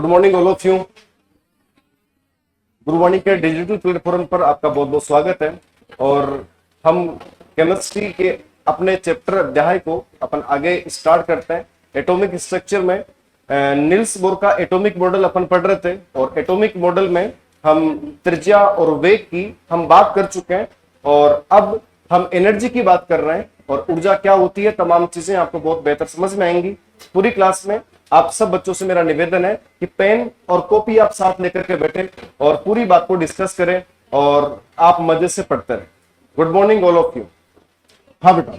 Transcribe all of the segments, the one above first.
Good morning all of you. Gurbani के digital platform पर आपका बहुत बहुत स्वागत है। और हम केमिस्ट्री के अपने चैप्टर अध्याय को अपन आगे स्टार्ट करते हैं। एटॉमिक स्ट्रक्चर में निल्स बोर का एटॉमिक मॉडल अपन पढ़ रहे थे और एटॉमिक मॉडल में हम त्रिज्या और वेग की हम बात कर चुके हैं और अब हम एनर्जी की बात कर रहे हैं और ऊर्जा क्या होती है, तमाम चीजें आपको बहुत बेहतर समझ में आएंगी पूरी क्लास में। आप सब बच्चों से मेरा निवेदन है कि पेन और कॉपी आप साथ लेकर के बैठे और पूरी बात को डिस्कस करें और आप मजे से पढ़ते रहे। Good morning all of you. हाँ बेटा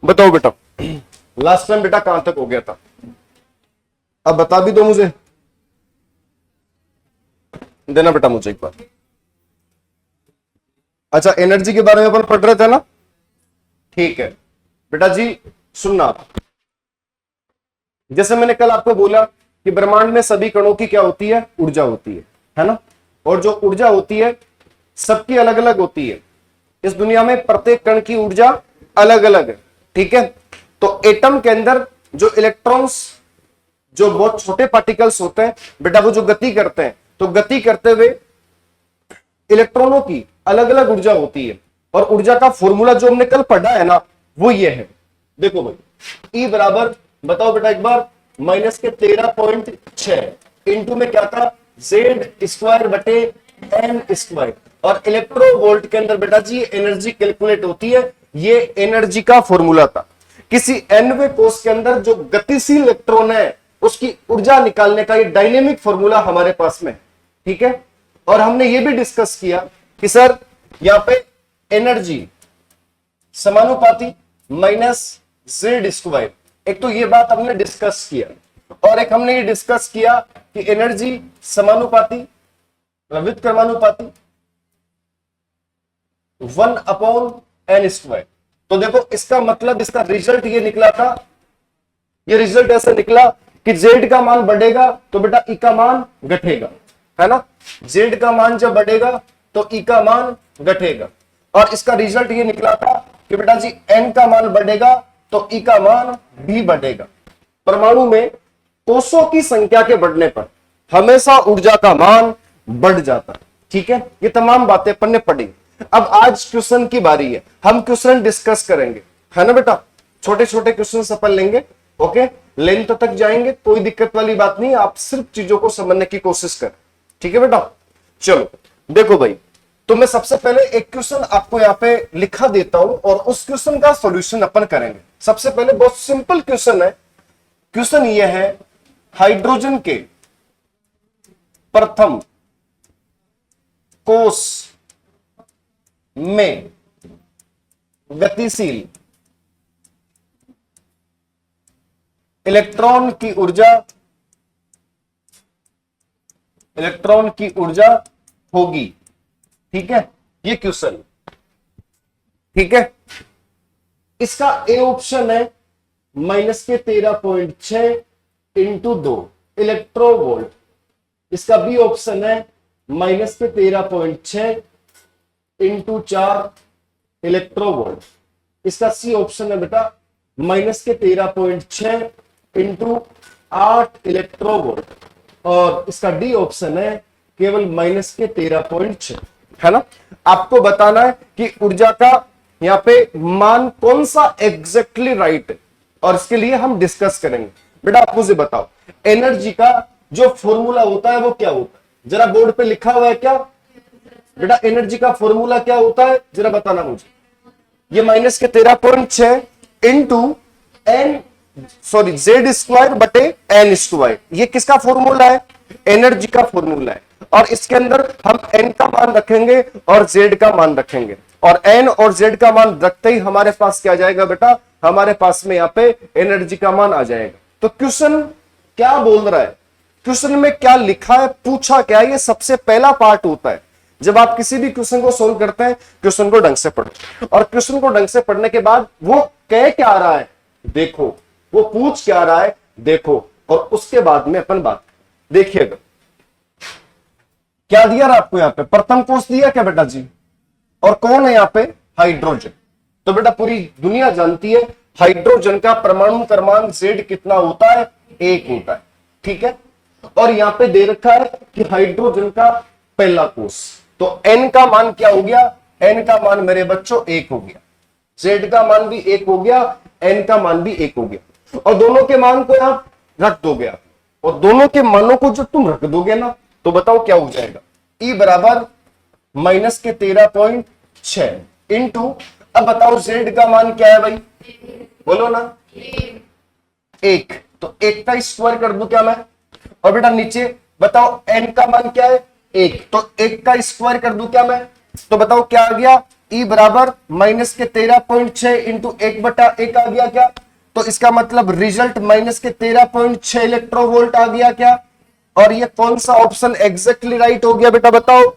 बताओ बेटा, लास्ट टाइम बेटा कहां तक हो गया था, अब बता भी दो मुझे, देना बेटा मुझे एक बार। अच्छा, एनर्जी के बारे में अपन पढ़ रहे थे ना, ठीक है बेटा जी। सुनना, जैसे मैंने कल आपको बोला कि ब्रह्मांड में सभी कणों की क्या होती है, ऊर्जा होती है ना। और जो ऊर्जा होती है सबकी अलग अलग होती है। इस दुनिया में प्रत्येक कण की ऊर्जा अलग अलग है, ठीक है। तो एटम के अंदर जो इलेक्ट्रॉन्स, जो बहुत छोटे पार्टिकल्स होते हैं बेटा, वो जो गति करते हैं, तो गति करते हुए इलेक्ट्रॉनों की अलग अलग ऊर्जा होती है। और ऊर्जा का फॉर्मूला जो हमने कल पढ़ा है ना, वो ये है, देखो भाई। E बराबर, बताओ बेटा एक बार, -13.6 इंटू में क्या था, Z स्क्वायर बटे N स्क्वायर। और इलेक्ट्रोवोल्ट के अंदर बेटा जी एनर्जी कैलकुलेट होती है, ये एनर्जी का फॉर्मूला था। किसी nवें कोष के अंदर जो गतिशील इलेक्ट्रॉन है उसकी ऊर्जा निकालने का ये डायनेमिक फॉर्मूला हमारे पास में, ठीक है। और हमने ये भी डिस्कस किया कि सर यहां पे एनर्जी समानुपाती -Z स्क्वायर, एक तो ये बात हमने डिस्कस किया और एक हमने ये डिस्कस किया कि एनर्जी समानुपाती व्युत्क्रमानुपाती 1/n स्क्वायर। तो देखो इसका मतलब, इसका रिजल्ट ये निकला था, ये रिजल्ट ऐसा निकला कि Z का मान बढ़ेगा तो बेटा E का मान घटेगा, है ना। Z का मान जब बढ़ेगा तो E का मान घटेगा। और इसका रिजल्ट ये निकला था कि बेटा जी N का मान बढ़ेगा तो E का मान भी बढ़ेगा। परमाणु में कोषों की संख्या के बढ़ने पर हमेशा ऊर्जा का मान बढ़ जाता है, ठीक है। ये तमाम बातें अपन ने पढ़ी। अब आज क्वेश्चन की बारी है, हम क्वेश्चन डिस्कस करेंगे, है ना बेटा। छोटे छोटे क्वेश्चन अपन लेंगे, ओके। लेंथ तक जाएंगे, कोई दिक्कत वाली बात नहीं, आप सिर्फ चीजों को समझने की कोशिश करें, ठीक है बेटा। चलो देखो भाई, तो मैं सबसे पहले एक क्वेश्चन आपको यहाँ पे लिखा देता हूं और उस क्वेश्चन का सॉल्यूशन अपन करेंगे। सबसे पहले बहुत सिंपल क्वेश्चन है। क्वेश्चन ये है, हाइड्रोजन के प्रथम कोष में गतिशील इलेक्ट्रॉन की ऊर्जा होगी, ठीक है। ये क्वेश्चन, ठीक है। इसका ए ऑप्शन है -13.6 इंटू 2 इलेक्ट्रोवोल्ट। इसका बी ऑप्शन है -13.6 इंटू 4 इलेक्ट्रोवोल्ट। इसका सी ऑप्शन है बेटा -13.6 इंटू 8 इलेक्ट्रोवोल्ट। और इसका डी ऑप्शन है केवल -13.6, है ना। आपको बताना है कि ऊर्जा का यहां पे मान कौन सा एग्जैक्टली राइट है और इसके लिए हम डिस्कस करेंगे। बेटा आप मुझे बताओ, एनर्जी का जो फॉर्मूला होता है वो क्या होता है, जरा बोर्ड पे लिखा हुआ है क्या बेटा। एनर्जी का फॉर्मूला क्या होता है जरा बताना मुझे। ये -13.6 इंटू Z स्क्वायर बटे N स्क्वायर, ये किसका फॉर्मूला है, एनर्जी का फॉर्मूला है। और इसके अंदर हम N का मान रखेंगे और Z का मान रखेंगे और N और Z का मान रखते ही हमारे पास क्या आ जाएगा बेटा, हमारे पास में यहाँ पे एनर्जी का मान आ जाएगा। तो क्वेश्चन क्या बोल रहा है, क्वेश्चन में क्या लिखा है, पूछा क्या, ये सबसे पहला पार्ट होता है। जब आप किसी भी क्वेश्चन को सोल्व करते हैं, क्वेश्चन को ढंग से पढ़ो और क्वेश्चन को ढंग से पढ़ने के बाद वो कह क्या रहा है देखो, वो पूछ क्या रहा है देखो, और उसके बाद में अपन बात देखिएगा। क्या दिया रहा आपको यहाँ पे, प्रथम कोष दिया क्या बेटा जी, और कौन है यहाँ पे, हाइड्रोजन। तो बेटा पूरी दुनिया जानती है हाइड्रोजन का परमाणु क्रमांक Z कितना होता है, 1 होता है, ठीक है। और यहां पे दे रखा है कि हाइड्रोजन का पहला कोष, तो n का मान क्या हो गया, n का मान मेरे बच्चों 1 हो गया, z का मान भी 1 हो गया, n का मान भी 1 हो गया, और दोनों के मान को आप रख दोगे आप, और दोनों के मानों को जब तुम रख दोगे ना तो बताओ क्या हो जाएगा, E बराबर -13.6 इंटू, अब बताओ z का मान क्या है भाई, बोलो ना, 1, तो 1 का स्क्वायर कर दूं क्या मैं, और बेटा नीचे बताओ n का मान क्या है 1, तो 1 का स्क्वायर कर दूं क्या मैं, तो बताओ क्या आ गया, E बराबर -13.6 इंटू 1/1 आ गया क्या, तो इसका मतलब रिजल्ट -13.6 इलेक्ट्रोवोल्ट आ गया क्या, और ये कौन सा ऑप्शन एग्जैक्टली राइट हो गया बेटा बताओ,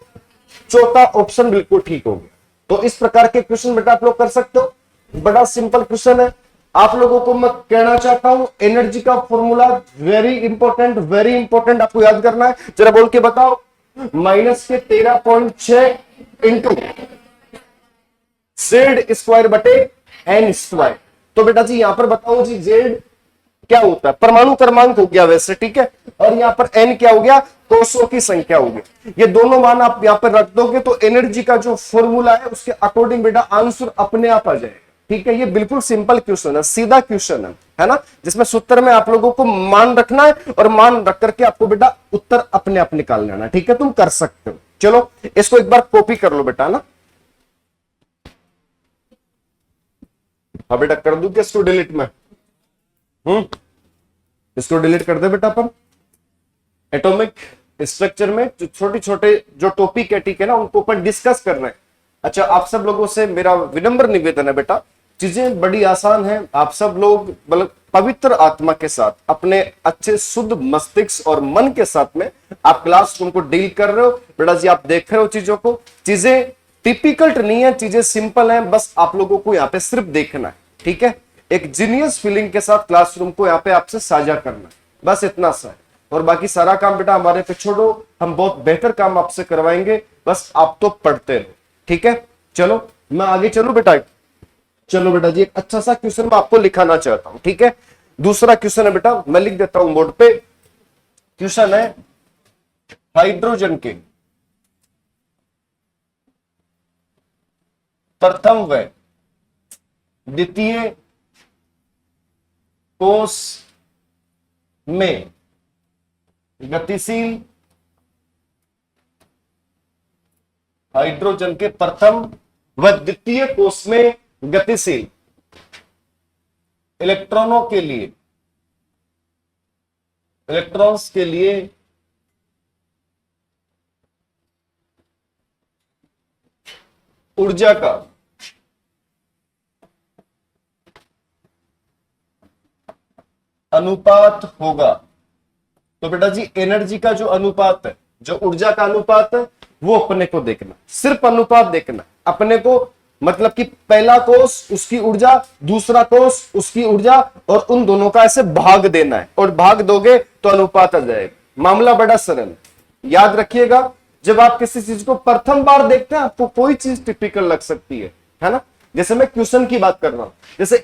चौथा ऑप्शन बिल्कुल ठीक हो गया। तो इस प्रकार के क्वेश्चन बेटा आप लोग कर सकते हो, बड़ा सिंपल क्वेश्चन है। आप लोगों को मैं कहना चाहता हूं एनर्जी का फॉर्मूला वेरी इंपॉर्टेंट आपको याद करना है, जरा बोल के बताओ, -13.6 इंटू जेड स्क्वायर बटे एन स्क्वायर, तो बेटा जी यहां पर बताओ जी जेड क्या होता है, परमाणु क्रमांक हो गया वैसे, ठीक है, और यहां पर एन क्या हो गया, कोषों की संख्या हो गई, ये दोनों मान आप यहां पर रख दोगे तो एनर्जी का जो फॉर्मूला है उसके अकॉर्डिंग बेटा आंसर अपने आप आ जाएगा, ठीक है। ये बिल्कुल सिंपल क्वेश्चन है, सीधा क्वेश्चन है ना, जिसमें सूत्र में आप लोगों को मान रखना है और मान रख करके आपको बेटा उत्तर अपने आप निकाल लेना, ठीक है, तुम कर सकते हो। चलो इसको एक बार कॉपी कर लो बेटा ना, हाँ बेटा कर दूं क्या इसको डिलीट में, इसको डिलीट कर दे बेटा अपन। एटॉमिक स्ट्रक्चर में जो छोटे छोटे जो टॉपिक है, ठीक है ना, उनको अपन डिस्कस कर रहे हैं। अच्छा आप सब लोगों से मेरा विनम्र निवेदन है बेटा, चीजें बड़ी आसान है, आप सब लोग मतलब पवित्र आत्मा के साथ अपने अच्छे शुद्ध मस्तिष्क और मन के साथ में आप क्लासरूम को डील कर रहे हो बेटा जी, आप देख रहे हो चीजों को, चीजें टिपिकल नहीं है, चीजें सिंपल हैं, बस आप लोगों को यहाँ पे सिर्फ देखना है, ठीक है, एक जीनियस फीलिंग के साथ क्लासरूम को यहाँ पे आपसे साझा करना है, बस इतना सा है, और बाकी सारा काम बेटा हमारे पे छोड़ो, हम बहुत बेहतर काम आपसे करवाएंगे, बस आप तो पढ़ते रहो, ठीक है। चलो मैं आगे चलूं बेटा, चलो बेटा जी एक अच्छा सा क्वेश्चन मैं आपको लिखाना चाहता हूं, ठीक है। दूसरा क्वेश्चन है बेटा, मैं लिख देता हूं बोर्ड पे, क्वेश्चन है हाइड्रोजन के प्रथम व द्वितीय कोष में गतिशील, हाइड्रोजन के प्रथम व द्वितीय कोष में गतिशील इलेक्ट्रॉनों के लिए, इलेक्ट्रॉन्स के लिए ऊर्जा का अनुपात होगा। तो बेटा जी एनर्जी का जो अनुपात है, जो ऊर्जा का अनुपात है, वो अपने को देखना, सिर्फ अनुपात देखना अपने को, मतलब कि पहला कोष उसकी ऊर्जा, दूसरा कोष उसकी ऊर्जा, और उन दोनों का ऐसे भाग देना है, और भाग दोगे तो अनुपात आ जाएगा। मामला बड़ा सरल है, याद रखिएगा, जब आप किसी चीज को प्रथम बार देखते हैं आपको कोई चीज टिपिकल लग सकती है ना, जैसे मैं क्वेश्चन की बात कर रहा हूं, जैसे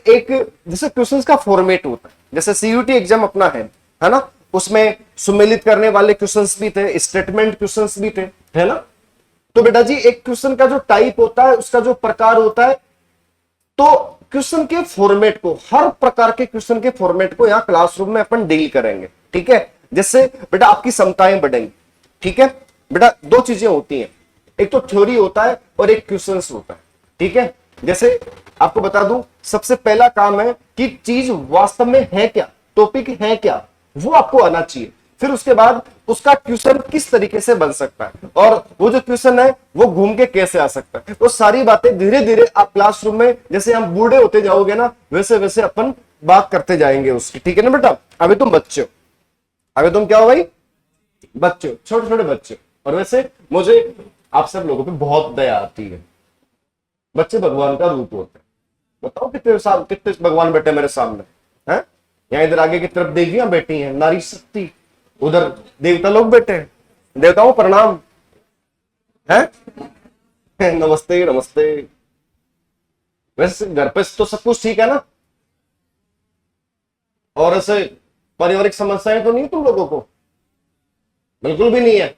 क्वेश्चन का फॉर्मेट होता है, जैसे सीयूटी एग्जाम अपना है ना, उसमें सुमेलित करने वाले क्वेश्चंस भी थे, स्टेटमेंट क्वेश्चंस भी थे, है ना। तो बेटा जी एक क्वेश्चन का जो टाइप होता है, उसका जो प्रकार होता है, तो क्वेश्चन के फॉर्मेट को, हर प्रकार के क्वेश्चन के फॉर्मेट को यहां क्लासरूम में अपन डील करेंगे, ठीक है, जिससे बेटा आपकी क्षमताएं बढ़ेंगी, ठीक है। बेटा दो चीजें होती हैं, एक तो थ्योरी होता है और एक क्वेश्चन होता है, ठीक है। जैसे आपको बता दूं, सबसे पहला काम है कि चीज वास्तव में है क्या, टॉपिक है क्या, वो आपको आना चाहिए, फिर उसके बाद उसका क्वेश्चन किस तरीके से बन सकता है, और वो जो क्वेश्चन है वो घूम के कैसे आ सकता है, वो सारी बातें धीरे धीरे आप क्लासरूम में, जैसे हम बूढ़े होते जाओगे ना, वैसे वैसे अपन बात करते जाएंगे उसकी, ठीक है ना बेटा। अभी तुम बच्चे हो, अभी तुम क्या हो भाई, बच्चे हो, छोटे छोटे बच्चे हो, और वैसे मुझे आप सब लोगों पे बहुत दया आती है, बच्चे भगवान का रूप होते हैं। बताओ कितने भगवान बैठे मेरे सामने हैं, यहाँ इधर आगे की तरफ देवियां बैठी हैं, नारी शक्ति, उधर देवता लोग बैठे हैं, देवताओं प्रणाम है नमस्ते नमस्ते। वैसे घर पे तो सब कुछ ठीक है ना, और ऐसे पारिवारिक समस्याएं तो नहीं तुम लोगों को, बिल्कुल भी नहीं है।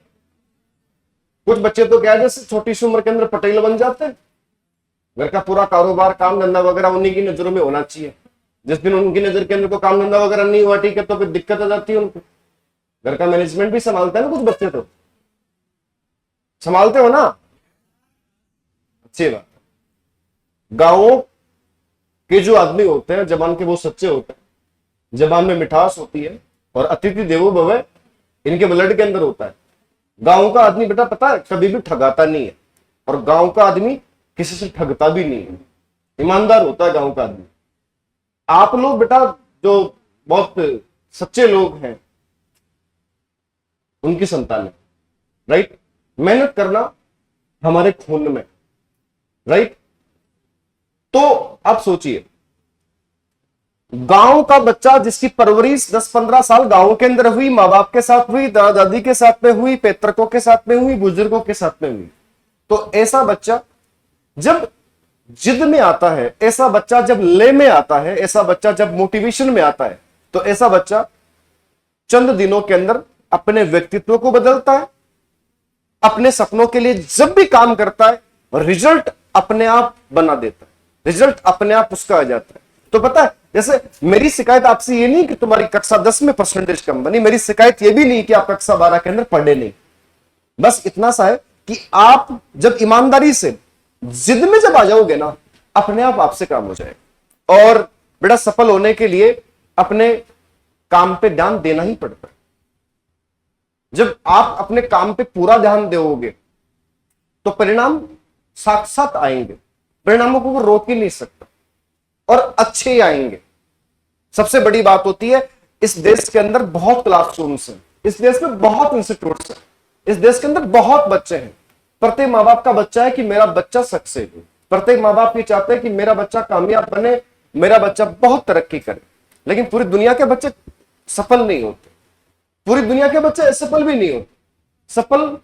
कुछ बच्चे तो क्या है, जैसे छोटी सी उम्र के अंदर पटेल बन जाते हैं, घर का पूरा कारोबार काम धंधा वगैरह उन्हीं की नजरों में होना चाहिए। जिस दिन उनकी नजर के अंदर को काम धंधा वगैरह नहीं हुआ, ठीक है, तो फिर दिक्कत आ जाती है उनको। घर का मैनेजमेंट भी संभालते हैं ना कुछ बच्चे, तो संभालते हो ना, अच्छी बात। गांवों के जो आदमी होते हैं जबान के, वो सच्चे होते हैं, जबान में मिठास होती है, और अतिथि देवो भव इनके ब्लड के अंदर होता है। गांव का आदमी बेटा पता है कभी भी ठगाता नहीं है, और गांव का आदमी किसी से ठगता भी नहीं है, ईमानदार होता है गांव का आदमी। आप लोग बेटा जो बहुत सच्चे लोग हैं उनकी संतान है, राइट। मेहनत करना हमारे खून में, राइट। तो आप सोचिए, गांव का बच्चा जिसकी परवरिश 10-15 साल गांव के अंदर हुई, माँ बाप के साथ हुई, दादा दादी के साथ में हुई, पैतृकों के साथ में हुई, बुजुर्गों के साथ में हुई, तो ऐसा बच्चा जब जिद में आता है, ऐसा बच्चा जब ले में आता है, ऐसा बच्चा जब मोटिवेशन में आता है, तो ऐसा बच्चा चंद दिनों के अंदर अपने व्यक्तित्व को बदलता है, अपने सपनों के लिए जब भी काम करता है, रिजल्ट अपने आप बना देता है, रिजल्ट अपने आप उसका आ जाता है। तो पता है, जैसे मेरी शिकायत आपसे ये नहीं कि तुम्हारी कक्षा 10 में परसेंटेज कम बनी, मेरी शिकायत ये भी नहीं कि आप कक्षा 12 के अंदर पढ़े नहीं। बस इतना सा है कि आप जब ईमानदारी से जिद में जब आ जाओगे ना, अपने आप आपसे काम हो जाएगा। और बेटा सफल होने के लिए अपने काम पे ध्यान देना ही पड़ता है। जब आप अपने काम पे पूरा ध्यान दोगे तो परिणाम साक्षात आएंगे, परिणामों को वो रोक ही नहीं सकता, और अच्छे ही आएंगे। सबसे बड़ी बात होती है, इस देश के अंदर बहुत क्लासरूम्स हैं, इस देश में बहुत इंस्टीट्यूट्स हैं, इस देश के अंदर बहुत बच्चे हैं। प्रत्येक माँ बाप का बच्चा है कि मेरा बच्चा सक्सेस हो, प्रत्येक माँ बाप ये चाहते हैं कि मेरा बच्चा कामयाब बने, मेरा बच्चा बहुत तरक्की करे। लेकिन पूरी दुनिया के बच्चे सफल नहीं होते, पूरी दुनिया के बच्चे असफल भी नहीं होते। सफल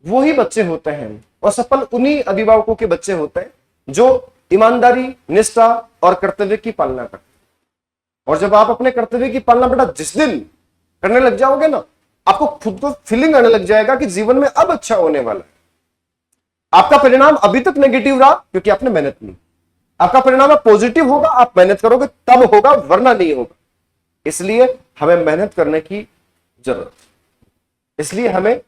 वही बच्चे होते हैं, और सफल उन्हीं अभिभावकों के बच्चे होते हैं जो ईमानदारी, निष्ठा और कर्तव्य की पालना करते हैं। और जब आप अपने कर्तव्य की पालना बेटा जिस दिन करने लग जाओगे ना, आपको खुद को फीलिंग आने लग जाएगा कि जीवन में अब अच्छा होने वाला है। आपका परिणाम अभी तक नेगेटिव रहा क्योंकि आपने मेहनत नहीं, आपका परिणाम अब पॉजिटिव होगा, आप मेहनत करोगे तब होगा, वरना नहीं होगा। इसलिए हमें मेहनत करने की जरूरत, इसलिए हमें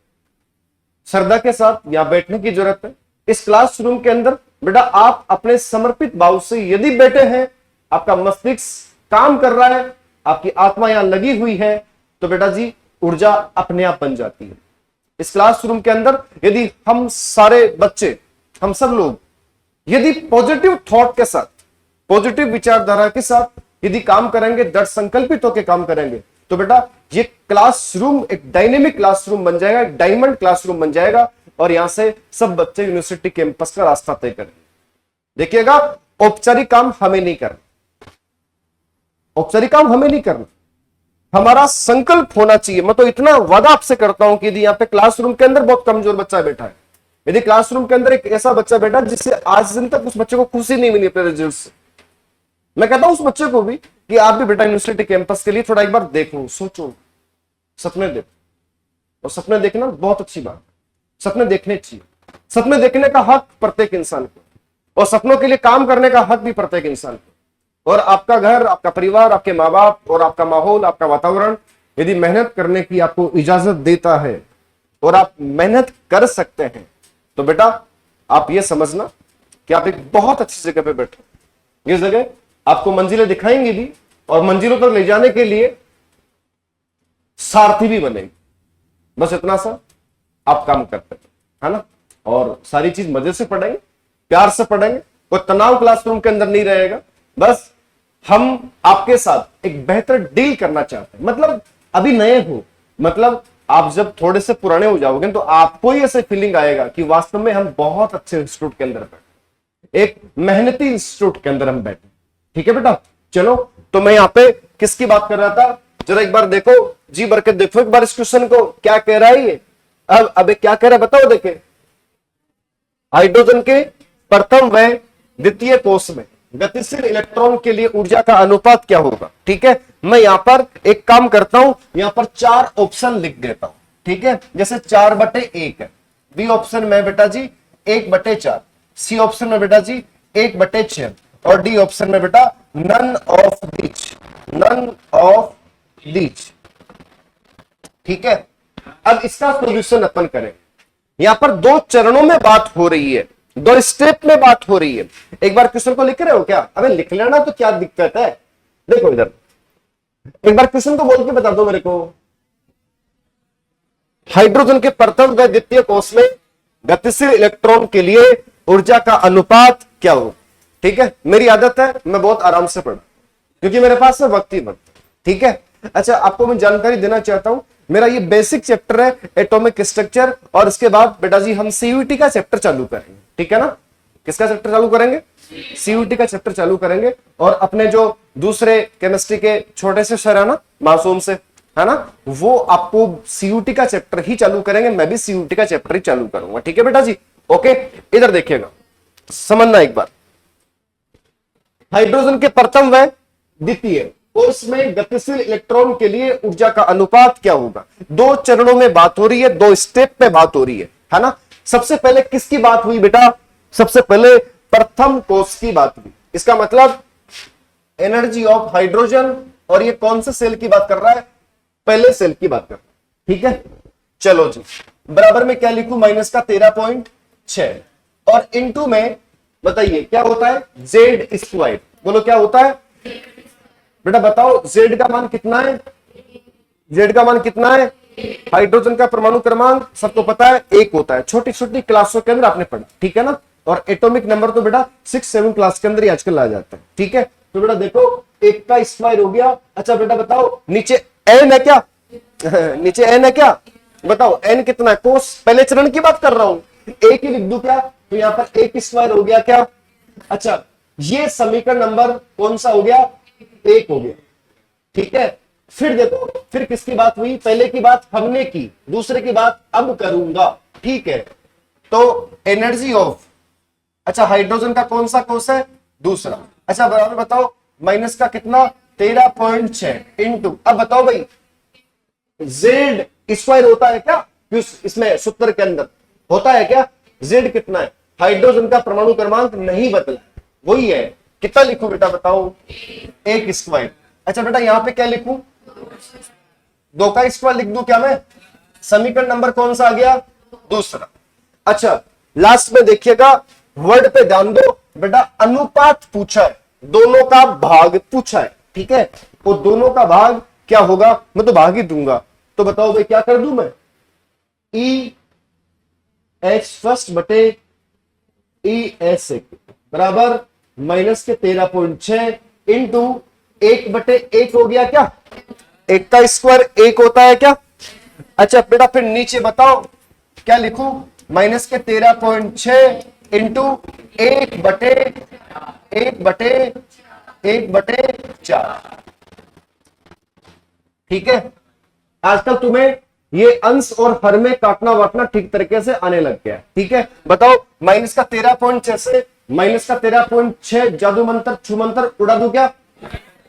श्रद्धा के साथ यहां बैठने की जरूरत है। इस क्लासरूम के अंदर बेटा आप अपने समर्पित भाव से यदि बैठे हैं, आपका मस्तिष्क काम कर रहा है, आपकी आत्मा यहां लगी हुई है, तो बेटा जी ऊर्जा अपने आप बन जाती है। इस क्लासरूम के अंदर यदि हम सारे बच्चे, हम सब लोग यदि पॉजिटिव थॉट के साथ, पॉजिटिव विचारधारा के साथ यदि काम करेंगे, दृढ़ संकल्पित होकर काम करेंगे, तो बेटा ये क्लासरूम एक डायनेमिक क्लासरूम बन जाएगा, एक डायमंड क्लासरूम बन जाएगा, और यहां से सब बच्चे यूनिवर्सिटी कैंपस का रास्ता तय करेंगे। देखिएगा, औपचारिक काम हमें नहीं करना, औपचारिक काम हमें नहीं करना, हमारा संकल्प होना चाहिए। मैं तो इतना वादा आपसे करता हूं कि यदि यहाँ पे क्लासरूम के अंदर बहुत कमजोर बच्चा बैठा है, यदि क्लासरूम के अंदर एक ऐसा बच्चा बैठा जिससे आज दिन तक उस बच्चे को खुशी नहीं मिली अपने रिजल्ट से, मैं कहता हूं उस बच्चे को भी कि आप भी बेटा यूनिवर्सिटी कैंपस के लिए थोड़ा एक बार देखो, सोचो, सपने देखो। और सपने देखना बहुत अच्छी बात है, सपने देखने चाहिए, सपने देखने का हक प्रत्येक इंसान को, और सपनों के लिए काम करने का हक भी प्रत्येक इंसान को। और आपका घर, आपका परिवार, आपके माँ बाप और आपका माहौल, आपका वातावरण यदि मेहनत करने की आपको इजाजत देता है और आप मेहनत कर सकते हैं, तो बेटा आप ये समझना कि आप एक बहुत अच्छी जगह पे बैठे। ये जगह आपको मंजिलें दिखाएंगी भी, और मंजिलों तक ले जाने के लिए सारथी भी बनेगी। बस इतना सा आप काम करते है ना, और सारी चीज मजे से पढ़ेंगे, प्यार से पढ़ेंगे, कोई तनाव क्लासरूम के अंदर नहीं रहेगा। बस हम आपके साथ एक बेहतर डील करना चाहते हैं। मतलब अभी नए हो, मतलब आप जब थोड़े से पुराने हो जाओगे तो आपको ही ऐसे फीलिंग आएगा कि वास्तव में हम बहुत अच्छे इंस्टीट्यूट के अंदर बैठे, एक मेहनती इंस्टीट्यूट के अंदर हम बैठे। ठीक है बेटा, चलो। तो मैं यहाँ पे किसकी बात कर रहा था, जरा एक बार देखो, जी भर के देखो एक बार इस क्वेश्चन को, क्या कह रहा है ये। अब क्या कह रहा है बताओ। देखे, हाइड्रोजन के प्रथम व द्वितीय कोष में गतिशील इलेक्ट्रॉन के लिए ऊर्जा का अनुपात क्या होगा। ठीक है, मैं यहां पर एक काम करता हूं, यहां पर 4 ऑप्शन लिख देता हूं। ठीक है, जैसे 4/1 है, बी ऑप्शन में बेटा जी 1/4, सी ऑप्शन में बेटा जी 1/6 और डी ऑप्शन में बेटा none of these, none of these. ठीक है, अब इसका सॉल्यूशन अपन करें। यहां पर दो चरणों में बात हो रही है, दो स्टेप में बात हो रही है। एक बार क्वेश्चन को लिख रहे हो क्या? अबे लिख लेना, तो क्या दिक्कत है। देखो इधर एक बार क्वेश्चन को बोल के बता दो मेरे को। हाइड्रोजन के प्रथम व द्वितीय कोष में गतिशील इलेक्ट्रॉन के लिए ऊर्जा का अनुपात क्या हो? ठीक है, मेरी आदत है मैं बहुत आराम से पढ़ू क्योंकि मेरे पास है वक्त ही वक्त। ठीक है, अच्छा आपको मैं जानकारी देना चाहता हूं, मेरा ये बेसिक चैप्टर है एटॉमिक स्ट्रक्चर, और इसके बाद बेटा जी हम सीयूटी का चैप्टर चालू करेंगे। ठीक है ना, किसका चैप्टर चालू करेंगे? सीयूटी का चैप्टर चालू करेंगे। और अपने जो दूसरे केमिस्ट्री के छोटे से सर है ना, मासूम से, है ना, वो आपको सीयूटी का चैप्टर ही चालू करेंगे। मैं भी सीयूटी का चैप्टर ही चालू करूंगा। ठीक है बेटा जी, ओके। इधर देखिएगा, समझना एक बार। हाइड्रोजन के प्रथम व द्वितीय कोष में गतिशील इलेक्ट्रॉन के लिए ऊर्जा का अनुपात क्या होगा? दो चरणों में बात हो रही है, दो स्टेप में बात हो रही है ना। सबसे पहले किसकी बात हुई बेटा? सबसे पहले प्रथम कोष की बात हुई। इसका मतलब एनर्जी ऑफ हाइड्रोजन, और ये कौन से सेल की बात कर रहा है? पहले सेल की बात कर रहा है। ठीक है, चलो जी, बराबर में क्या लिखूं? -13.6 और इनटू में बताइए क्या होता है? Z²। बोलो क्या होता है बेटा? बताओ Z का मान कितना है? Z का मान कितना है? हाइड्रोजन का परमाणु क्रमांक सबको पता है 1 होता है, छोटी छोटी क्लासों के अंदर आपने पढ़ा। ठीक है ना, और एटॉमिक नंबर तो बेटा 6-7 क्लास के अंदर ही आजकल आ जाता है। ठीक है, तो बेटा देखो 1 का स्क्वायर हो गया। अच्छा बेटा बताओ नीचे n है क्या? नीचे n है क्या? बताओ n कितना है? कोष पहले चरण की बात कर रहा हूं, एक ही लिख दूं क्या? तो यहां पर 1 स्क्वायर हो गया क्या? अच्छा, ये समीकरण नंबर कौन सा हो गया? 1 हो गया। ठीक है, फिर देखो, फिर किसकी बात हुई? पहले की बात हमने की, दूसरे की बात अब करूंगा। ठीक है, तो एनर्जी ऑफ, अच्छा हाइड्रोजन का कौन सा कोष है? दूसरा। अच्छा बराबर बताओ माइनस का कितना? 13.6 इंटू, अब बताओ भाई Z स्क्वायर होता है क्या? इसमें सूत्र के अंदर होता है क्या? Z कितना है? हाइड्रोजन का परमाणु क्रमांक नहीं बदला, वही है। कितना लिखूं बेटा बताओ? 1 स्क्वायर। अच्छा बेटा यहां पे क्या लिखूं? 2 का स्क्वायर लिख दूं क्या मैं? समीकरण नंबर कौन सा आ गया? दूसरा। अच्छा लास्ट में देखिएगा, वर्ड पे ध्यान दो बेटा, अनुपात पूछा है, दोनों का भाग पूछा है। ठीक है, तो दोनों का भाग क्या होगा? मैं तो भाग ही दूंगा, तो बताओ भाई क्या कर दूं मैं? EH फर्स्ट बटे ES सेकंड बराबर माइनस के 13.6 इंटू 1/1 हो गया क्या? 1 का स्क्वायर 1 होता है क्या? अच्छा बेटा फिर नीचे बताओ क्या लिखूं? माइनस के 13.6 इंटू 1/4। ठीक है, आजकल तुम्हें ये अंश और हर में काटना वाटना ठीक तरीके से आने लग गया। ठीक है, बताओ माइनस का 13.6 से माइनस का 13.6 जादू मंत्र छू मंत्र उड़ा दूं क्या?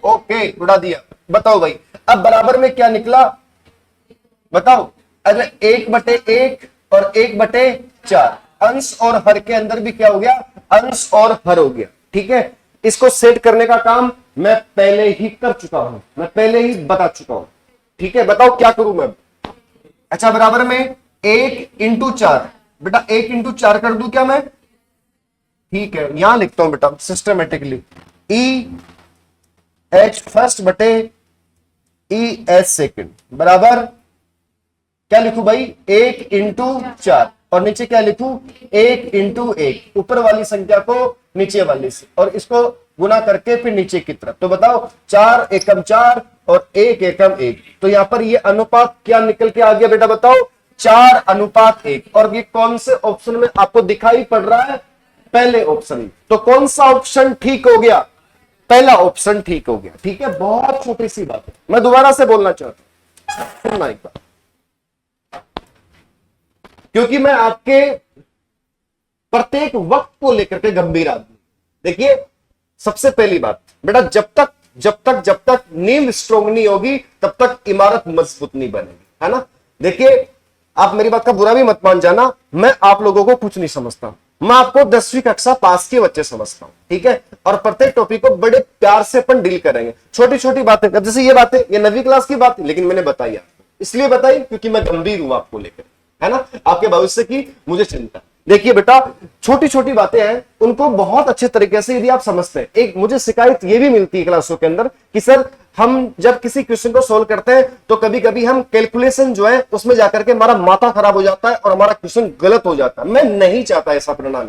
ओके उड़ा दिया। बताओ भाई अब बराबर में क्या निकला? बताओ। अरे 1/1 और 1/4, अंश और हर के अंदर भी क्या हो गया? अंश और हर हो गया। ठीक है, इसको सेट करने का काम मैं पहले ही कर चुका हूं, मैं पहले ही बता चुका हूं। ठीक है, बताओ क्या करूं मैं? अच्छा बराबर में 1/4, बेटा 1/4 कर दूं क्या मैं? ठीक है, यहां लिखता हूं बेटा सिस्टमेटिकली, EH फर्स्ट बटे ES सेकंड बराबर क्या लिखूं भाई? 1/4 और नीचे क्या लिखूं? 1/1, ऊपर वाली संख्या को नीचे वाली से, और इसको गुना करके फिर नीचे की तरफ। तो बताओ 4 एकम 4 और 1 एकम 1, तो यहां पर ये अनुपात क्या निकल के आ गया बेटा? बताओ 4:1। और ये कौन से ऑप्शन में आपको दिखाई पड़ रहा है? पहले ऑप्शन। तो कौन सा ऑप्शन ठीक हो गया? पहला ऑप्शन ठीक हो गया। ठीक है, बहुत छोटी सी बात है, मैं दोबारा से बोलना चाहता हूं, सुनना एक बार, क्योंकि मैं आपके प्रत्येक वक्त को लेकर के गंभीर आदमी। देखिए सबसे पहली बात बेटा, जब तक नींव स्ट्रोंग नहीं होगी तब तक इमारत मजबूत नहीं बनेगी, है ना। देखिए आप मेरी बात का बुरा भी मत मान जाना, मैं आप लोगों को कुछ नहीं समझता, मैं आपको 10वीं कक्षा पास के बच्चे समझता हूं, ठीक है। और प्रत्येक टॉपिक को बड़े प्यार से अपन डील करेंगे, छोटी छोटी बातें, जैसे ये बातें, ये 9वीं क्लास की बात, लेकिन मैंने बताई आपको, इसलिए बताई क्योंकि मैं गंभीर हूं आपको लेकर, है ना, आपके भविष्य की मुझे चिंता। देखिए बेटा, छोटी छोटी बातें हैं, उनको बहुत अच्छे तरीके से यदि आप समझते हैं। एक मुझे शिकायत ये भी मिलती है क्लासों के अंदर कि सर हम जब किसी क्वेश्चन को सोल्व करते हैं तो कभी कभी हम कैलकुलेशन जो है उसमें जाकर के हमारा माथा खराब हो जाता है और हमारा क्वेश्चन गलत हो जाता है। मैं नहीं चाहता ऐसा परिणाम।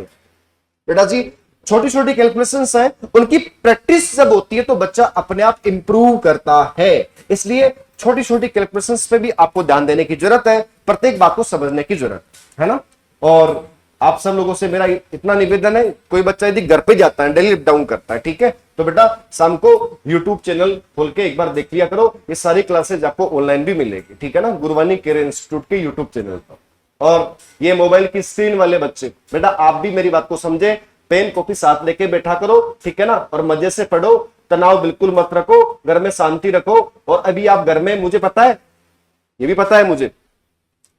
बेटा जी, छोटी छोटी कैलकुलेशंस हैं, उनकी प्रैक्टिस जब होती है तो बच्चा अपने आप इंप्रूव करता है। इसलिए छोटी छोटी कैलकुलेशंस पे भी आपको ध्यान देने की जरूरत है, प्रत्येक बात को समझने की जरूरत है ना। और आप सब लोगों से मेरा इतना निवेदन है, कोई बच्चा यदि घर पे जाता है, डेली अप डाउन करता है, ठीक है, तो बेटा शाम को यूट्यूब चैनल खोल के एक बार देख लिया करो, ये सारी क्लासेज आपको ऑनलाइन भी मिलेगी, ठीक है ना, गुरवानी केयर इंस्टीट्यूट के यूट्यूब चैनल पर। और ये मोबाइल की स्क्रीन वाले बच्चे, बेटा आप भी मेरी बात को समझे, पेन कॉपी साथ लेके बैठा करो, ठीक है ना, और मजे से पढ़ो, तनाव बिल्कुल मत रखो, घर में शांति रखो। और अभी आप घर में, मुझे पता है, ये भी पता है मुझे,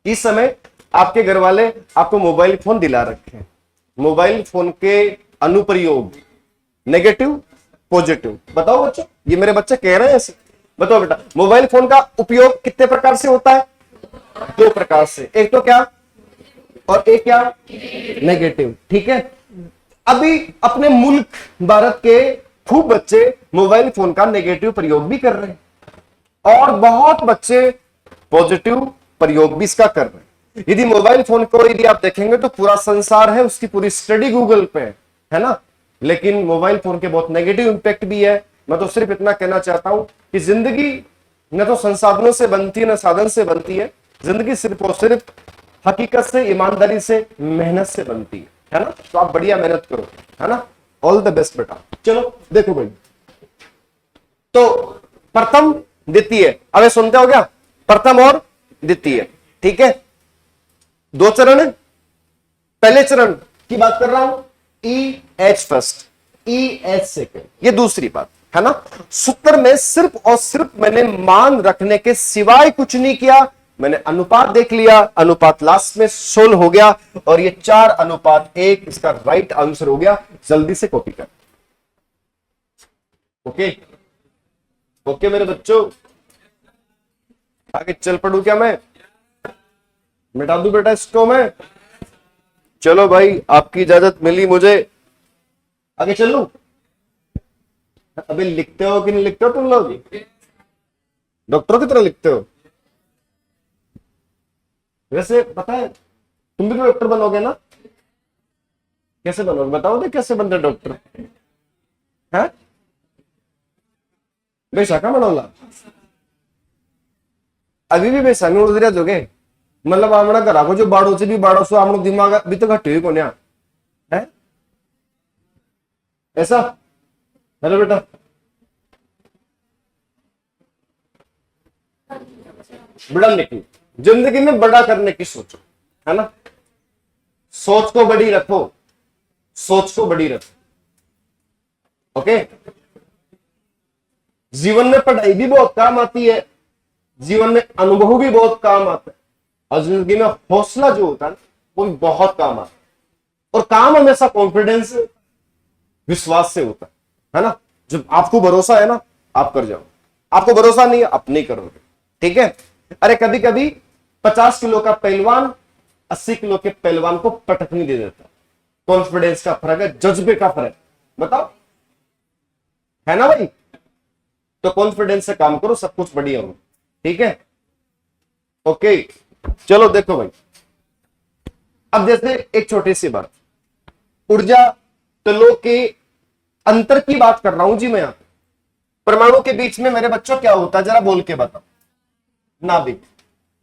इस समय आपके घर वाले आपको मोबाइल फोन दिला रखे हैं। मोबाइल फोन के अनुप्रयोग नेगेटिव पॉजिटिव बताओ बच्चों, ये मेरे बच्चे कह रहे हैं ऐसे, बताओ बेटा मोबाइल फोन का उपयोग कितने प्रकार से होता है? 2 प्रकार से, एक तो क्या और एक क्या, नेगेटिव, ठीक है। अभी अपने मुल्क भारत के खूब बच्चे मोबाइल फोन का नेगेटिव प्रयोग भी कर रहे हैं और बहुत बच्चे पॉजिटिव प्रयोग भी इसका कर रहे हैं। यदि मोबाइल फोन को यदि आप देखेंगे तो पूरा संसार है, उसकी पूरी स्टडी गूगल पे है ना, लेकिन मोबाइल फोन के बहुत नेगेटिव इंपैक्ट भी है। मैं तो सिर्फ इतना कहना चाहता हूं कि जिंदगी न तो संसाधनों से बनती है न साधन से बनती है, जिंदगी सिर्फ और सिर्फ हकीकत से, ईमानदारी से, मेहनत से बनती है ना। तो आप बढ़िया मेहनत करो, है ना, ऑल द बेस्ट बेटा। चलो देखो भाई, तो प्रथम द्वितीय, अब सुनते हो क्या, प्रथम और द्वितीय, ठीक है, 2 चरण है। पहले चरण की बात कर रहा हूं, EH फर्स्ट, EH सेकेंड, ये दूसरी बात है ना। सूत्र में सिर्फ और सिर्फ मैंने मान रखने के सिवाय कुछ नहीं किया, मैंने अनुपात देख लिया, अनुपात लास्ट में 16 हो गया और ये 4:1 इसका राइट आंसर हो गया। जल्दी से कॉपी कर, ओके ओके मेरे बच्चों, आगे चल पड़ू क्या मैं, मिटा दूं बेटा इसको मैं? चलो भाई, आपकी इजाजत मिली मुझे, आगे चलूं? अभी लिखते हो कि नहीं लिखते हो तुम लोग? डॉक्टरों की तरह लिखते हो? वैसे पता है तुम भी तो डॉक्टर बनोगे ना? कैसे बनोगे बताओ तो, कैसे बनते डॉक्टर है? बेशाखा बनोला अभी भी बेसामी उड़ दोगे, मतलब आमना करा को जो बाड़ो से भी बाड़ो सो आमनो दिमाग अभी तो घटे को है ऐसा। हेलो बेटा, बड़ा निकली जिंदगी में, बड़ा करने की सोचो, है ना, सोच को बड़ी रखो, सोच को बड़ी रखो, ओके। जीवन में पढ़ाई भी बहुत काम आती है, जीवन में अनुभव भी बहुत काम आता है, और जिंदगी में हौसला जो होता है वो भी बहुत काम आता है। और काम हमेशा कॉन्फिडेंस, विश्वास से होता है ना। जब आपको भरोसा है ना, आप कर जाओ, आपको भरोसा नहीं है आप नहीं करोगे, ठीक है। अरे कभी कभी 50 किलो का पहलवान 80 किलो के पहलवान को पटक नहीं दे देता, कॉन्फिडेंस का फर्क है, जज्बे का फर्क, बताओ, है ना भाई। तो कॉन्फिडेंस से काम करो, सब कुछ बढ़िया हो, ठीक है, ओके। चलो देखो भाई, अब जैसे एक छोटी सी बात, ऊर्जा तलों के अंतर की बात कर रहा हूं जी मैं यहां। परमाणु के बीच में मेरे बच्चों क्या होता है जरा बोल के बताओ? नाभिक।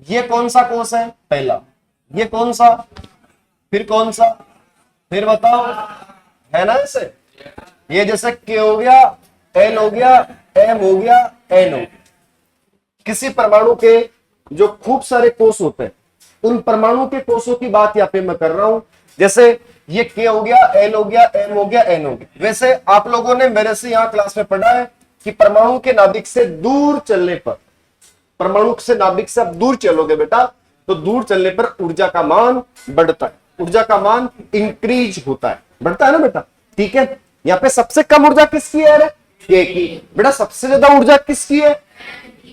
ये कौन सा कोष है? पहला। ये कौन सा, फिर कौन सा, फिर बताओ, है ना ऐसे। ये जैसे के हो गया, एल हो गया, एम हो गया, एन हो गया। किसी परमाणु के जो खूब सारे कोष होते हैं, उन परमाणु के कोषों की बात यहाँ पे मैं कर रहा हूं। जैसे ये के हो गया, एल हो गया, एम हो गया, एन हो गया। वैसे आप लोगों ने मेरे से यहां क्लास में पढ़ा है कि परमाणु के नाभिक से दूर चलने पर, परमाणु से नाभिक से आप दूर चलोगे बेटा तो दूर चलने पर ऊर्जा का मान बढ़ता है, ऊर्जा का मान इंक्रीज होता है, बढ़ता है ना बेटा। ठीक है, यहाँ पे सबसे कम ऊर्जा किसकी है? के की। बेटा सबसे ज्यादा ऊर्जा किसकी है?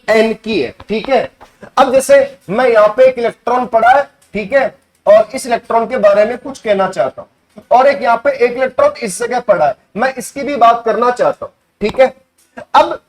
एन की है। ठीक है, अब जैसे मैं यहाँ पे एक इलेक्ट्रॉन पड़ा है, ठीक है, और इस इलेक्ट्रॉन के बारे में कुछ कहना चाहता हूं, और एक यहाँ पे एक इलेक्ट्रॉन इस जगह पड़ा है, मैं इसकी भी बात करना चाहता हूं। ठीक है, अब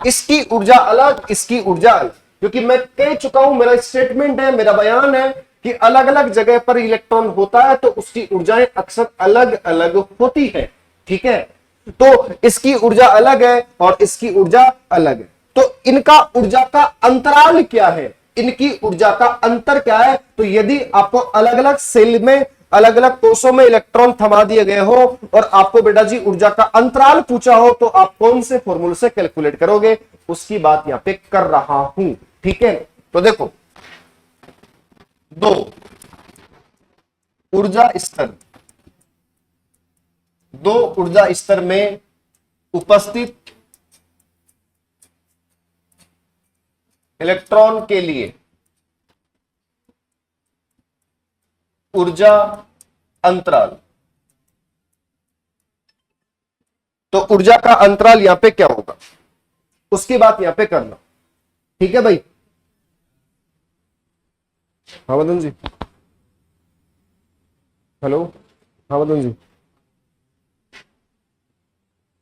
इसकी ऊर्जा अलग, इसकी ऊर्जा अलग, क्योंकि मैं कह चुका हूं, मेरा स्टेटमेंट है, मेरा बयान है कि अलग अलग जगह पर इलेक्ट्रॉन होता है तो उसकी ऊर्जाएं अक्सर अलग अलग होती है। ठीक है, तो इसकी ऊर्जा अलग है और इसकी ऊर्जा अलग है, तो इनका ऊर्जा का अंतराल क्या है, इनकी ऊर्जा का अंतर क्या है? तो यदि आपको अलग अलग सेल में, अलग अलग कोषों में इलेक्ट्रॉन थमा दिए गए हो और आपको बेटा जी ऊर्जा का अंतराल पूछा हो, तो आप कौन से फॉर्मूले से कैलकुलेट करोगे, उसकी बात यहां पे कर रहा हूं। ठीक है, तो देखो, दो ऊर्जा स्तर, दो ऊर्जा स्तर में उपस्थित इलेक्ट्रॉन के लिए ऊर्जा अंतराल, तो ऊर्जा का अंतराल यहां पे क्या होगा, उसकी बात यहां पे करना। ठीक है भाई, हाँ मदन जी, हेलो, हाँ मदन जी,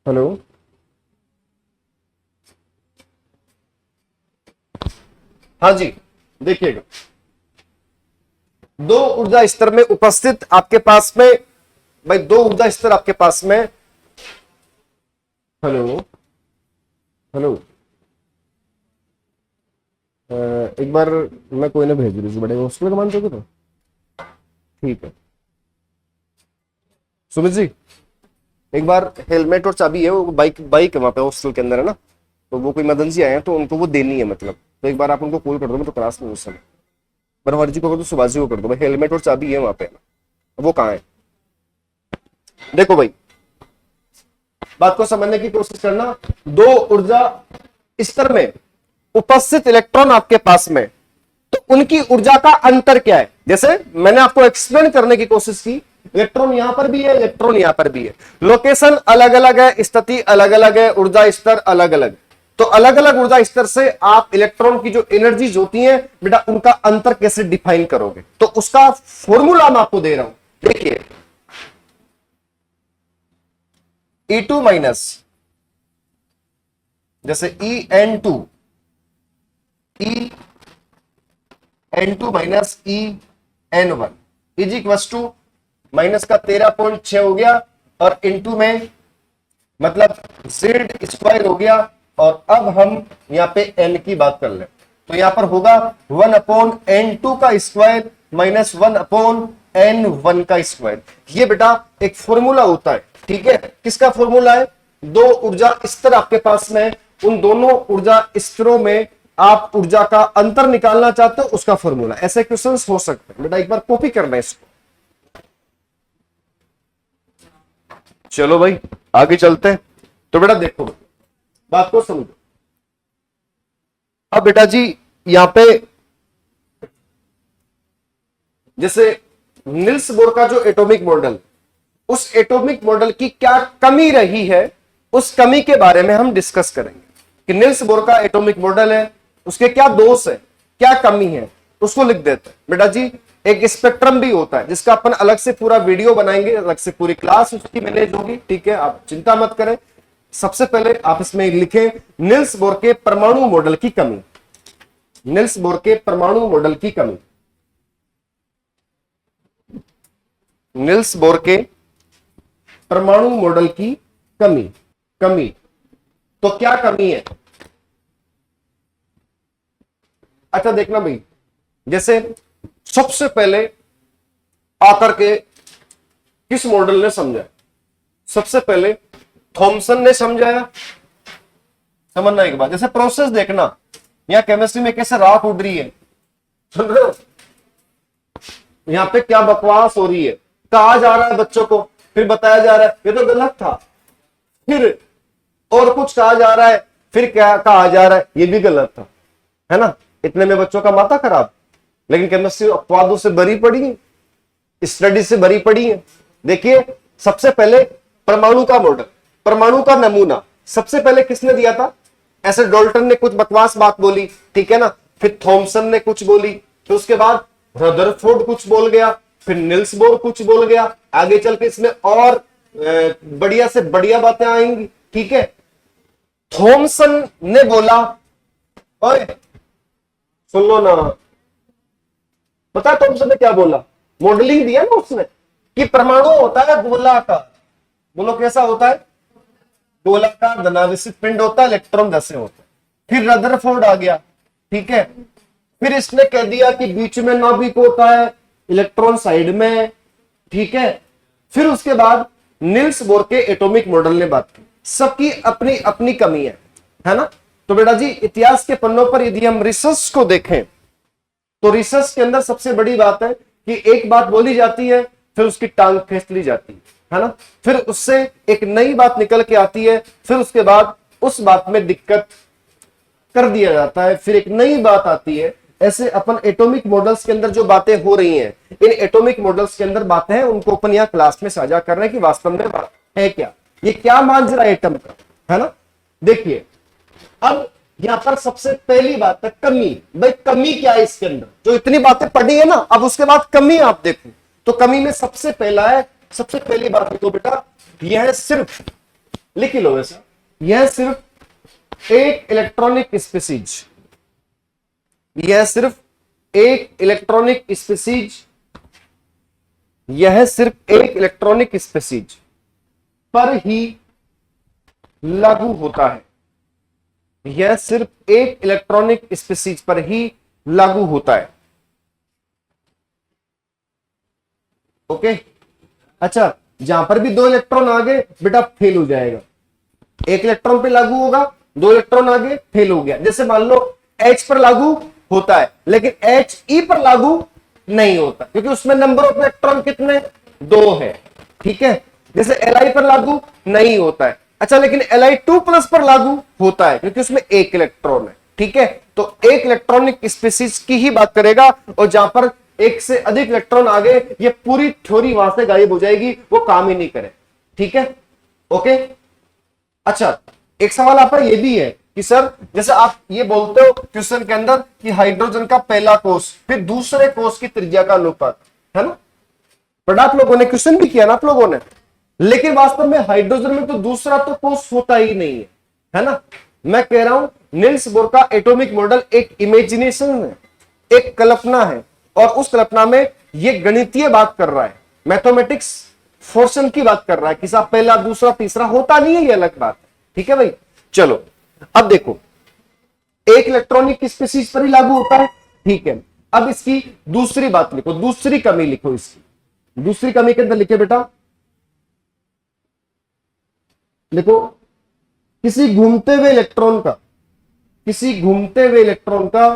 हेलो, हाँ जी, देखिएगा, दो ऊर्जा स्तर में उपस्थित आपके पास में, भाई दो ऊर्जा स्तर आपके पास में, हेलो हेलो, एक बार मैं कोई ना भेज दीजिए, बड़े हॉस्टल का मान चुके तो ठीक है। सुमित जी, एक बार हेलमेट और चाबी है, वो बाइक बाइक है वहां पे हॉस्टल के अंदर है ना, तो वो कोई मदन जी आए हैं तो उनको वो देनी है, मतलब तो एक बार आप उनको कॉल कर दो, मैं तो क्लास में उस समय बनवारी जी को कर दो, सुभाष जी को कर दो, भाई हेलमेट और चाबी है वहां पे ना, वो कहाँ है? देखो भाई, बात को समझने की कोशिश करना, दो ऊर्जा स्तर में उपस्थित इलेक्ट्रॉन आपके पास में, तो उनकी ऊर्जा का अंतर क्या है? जैसे मैंने आपको एक्सप्लेन करने की कोशिश की, इलेक्ट्रॉन यहां पर भी है, इलेक्ट्रॉन यहां पर भी है, लोकेशन अलग अलग है, स्थिति अलग अलग है, ऊर्जा स्तर अलग अलग, तो अलग अलग ऊर्जा स्तर से आप इलेक्ट्रॉन की जो एनर्जीज होती हैं बेटा, उनका अंतर कैसे डिफाइन करोगे? तो उसका फॉर्मूला मैं आपको दे रहा हूं, देखिए, E2 माइनस, जैसे EN2, EN2 minus EN1 is equal to minus का 13.6 हो गया, और इंटू में मतलब जेड स्क्वायर हो गया, और अब हम यहां पे एन की बात कर ले, तो यहां पर होगा 1/N2 का स्क्वायर माइनस 1/N1 का स्क्वायर। ये बेटा एक फॉर्मूला होता है। ठीक है, किसका फॉर्मूला है? दो ऊर्जा स्तर आपके पास में, उन दोनों ऊर्जा स्तरों में आप ऊर्जा का अंतर निकालना चाहते हो, उसका फॉर्मूला। ऐसे क्वेश्चंस हो सकते हैं बेटा, एक बार कॉपी करना है इसको। चलो भाई आगे चलते हैं। तो बेटा देखो, बात को समझो। अब बेटा जी यहां पे जैसे निल्स बोर का जो एटॉमिक मॉडल, उस एटॉमिक मॉडल की क्या कमी रही है, उस कमी के बारे में हम डिस्कस करेंगे कि निल्स बोर का एटॉमिक मॉडल है, उसके क्या दोष है, क्या कमी है, उसको लिख देते हैं। बेटा जी एक स्पेक्ट्रम भी होता है, जिसका अपन अलग से पूरा वीडियो बनाएंगे, अलग से पूरी क्लास उसकी मैनेज होगी। ठीक है, आप चिंता मत करें। सबसे पहले आप इसमें लिखें निल्स बोर के परमाणु मॉडल की कमी, निल्स बोर के परमाणु मॉडल की कमी, निल्स बोर के परमाणु मॉडल की कमी। कमी तो क्या कमी है? अच्छा देखना भाई, जैसे सबसे पहले आकर के किस मॉडल ने समझा? सबसे पहले थॉमसन ने समझाया। समझना एक बात, जैसे प्रोसेस देखना, यहां केमिस्ट्री में कैसे राख उड़ रही है, सुन रहे हो? यहां पे क्या बकवास हो रही है, कहा जा रहा है बच्चों को, फिर बताया जा रहा है ये तो गलत था, फिर और कुछ कहा जा रहा है, फिर क्या कहा जा रहा है ये भी गलत था, है ना? इतने में बच्चों का माथा खराब। लेकिन केमिस्ट्री अपवादों से भरी पड़ी है, स्टडी से भरी पड़ी है। देखिए सबसे पहले परमाणु का मॉडल, परमाणु का नमूना सबसे पहले किसने दिया था? ऐसे डाल्टन ने कुछ बकवास बात बोली, ठीक है ना, फिर थॉमसन ने कुछ बोली, फिर उसके बाद रदरफोर्ड कुछ बोल गया, फिर निल्स बोर कुछ बोल गया, आगे चल के इसमें और बढ़िया से बढ़िया बातें आएंगी, ठीक है। थॉमसन ने बोला, ओए सुन लो ना, पता है थॉमसन ने क्या बोला? मॉडलिंग दिया ना उसने कि परमाणु होता है गोलाकार, बोलो कैसा होता है? गोलाकार धनावेशित पिंड होता है, इलेक्ट्रॉन 10 होता है। फिर रदरफोर्ड आ गया, ठीक है, फिर इसने कह दिया कि बीच में नाभिक होता है, इलेक्ट्रॉन साइड में, ठीक है। फिर उसके बाद निल्स बोर के एटॉमिक मॉडल ने बात की। सबकी अपनी अपनी कमी है ना। तो बेटा जी इतिहास के पन्नों पर यदि हम रिसर्च को देखें तो रिसर्च के अंदर सबसे बड़ी बात है कि एक बात बोली जाती है, फिर उसकी टांग खींच ली जाती है ना, फिर उससे एक नई बात निकल के आती है, फिर उसके बाद उस बात में दिक्कत कर दिया जाता है, फिर एक नई बात आती है। ऐसे अपन एटॉमिक मॉडल्स के अंदर जो बातें हो रही हैं, इन एटॉमिक मॉडल्स के अंदर बातें हैं, उनको अपन यहाँ क्लास में साझा कर रहे हैं कि वास्तव में बात है क्या, ये क्या मान रहा है एटम का, है ना। देखिए अब यहां पर सबसे पहली बात है कमी। भाई कमी क्या है इसके अंदर? जो इतनी बातें पढ़ी है ना, अब उसके बाद कमी आप देखो तो कमी में सबसे पहला है, सबसे पहली बात देखो बेटा, यह सिर्फ लिख लो वैसा, यह सिर्फ एक इलेक्ट्रॉनिक स्पीसीज, यह सिर्फ एक इलेक्ट्रॉनिक स्पीसीज, यह सिर्फ एक इलेक्ट्रॉनिक स्पीसीज पर ही लागू होता है, यह सिर्फ एक इलेक्ट्रॉनिक स्पीसीज पर ही लागू होता है। ओके अच्छा, जहां पर भी 2 इलेक्ट्रॉन आगे बेटा फेल हो जाएगा, एक इलेक्ट्रॉन पे लागू होगा, 2 इलेक्ट्रॉन आगे फेल हो गया। जैसे मान लो H पर लागू होता है लेकिन HE पर लागू नहीं होता क्योंकि उसमें नंबर ऑफ इलेक्ट्रॉन कितने? 2 है, ठीक है। जैसे Li पर लागू नहीं होता है, अच्छा, लेकिन Li2+ पर लागू होता है क्योंकि उसमें 1 इलेक्ट्रॉन है, ठीक है। तो एक इलेक्ट्रॉनिक स्पीसीज की ही बात करेगा, और जहां पर एक से अधिक इलेक्ट्रॉन आ गए ये पूरी थ्योरी वहां से गायब हो जाएगी, वो काम ही नहीं करे, ठीक है। ओके अच्छा, एक सवाल आप पर ये भी है कि सर जैसे आप ये बोलते हो क्वेश्चन के अंदर कि हाइड्रोजन का पहला कोष फिर दूसरे कोष की त्रिज्या का अनुपात, है ना, बट आप लोगों ने क्वेश्चन भी किया ना आप लोगों ने, लेकिन वास्तव में हाइड्रोजन में तो दूसरा तो कोष होता ही नहीं है ना। मैं कह रहा हूं निल्स बोर का एटॉमिक मॉडल एक इमेजिनेशन है, एक कल्पना है, और उस कल्पना में ये गणितीय बात कर रहा है, मैथमेटिक्स फोर्शन की बात कर रहा है कि साहब पहला दूसरा तीसरा होता नहीं है, ये अलग बात है, ठीक है भाई। चलो अब देखो, एक इलेक्ट्रॉनिक स्पीसीज पर ही लागू होता है, ठीक है। अब इसकी दूसरी बात लिखो, दूसरी कमी लिखो, इसकी दूसरी कमी के अंदर लिखे बेटा, देखो किसी घूमते हुए इलेक्ट्रॉन का, किसी घूमते हुए इलेक्ट्रॉन का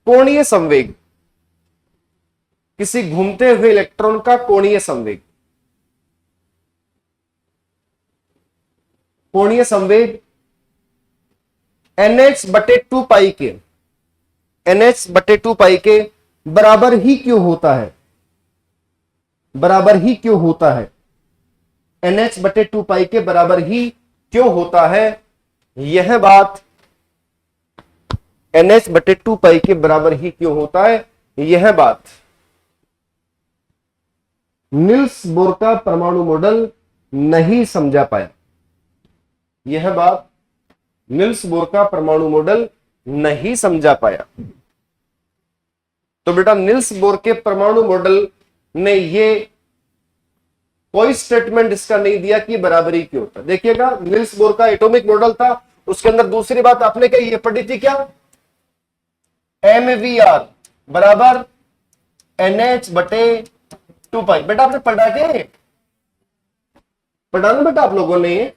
कोणीय संवेग, किसी घूमते हुए इलेक्ट्रॉन का कोणीय संवेग, कोणीय संवेग NH/2 पाई के, NH/2 पाई के बराबर ही क्यों होता है, बराबर ही क्यों होता है, NH/2 पाई के बराबर ही क्यों होता है, यह बात NH/2 पाई के बराबर ही क्यों होता है, यह बात निल्स बोर का परमाणु मॉडल नहीं समझा पाया, यह बात निल्स बोर का परमाणु मॉडल नहीं समझा पाया। तो बेटा निल्स बोर के परमाणु मॉडल ने ये कोई स्टेटमेंट इसका नहीं दिया कि बराबरी क्यों होता। देखिएगा निल्स बोर का एटॉमिक मॉडल था, उसके अंदर दूसरी बात आपने क्या ये पढ़ी थी क्या, MVR बराबर NH/2 पाई। बेटा आपने पढ़ा के, पढ़ा ना बेटा आप लोगों ने,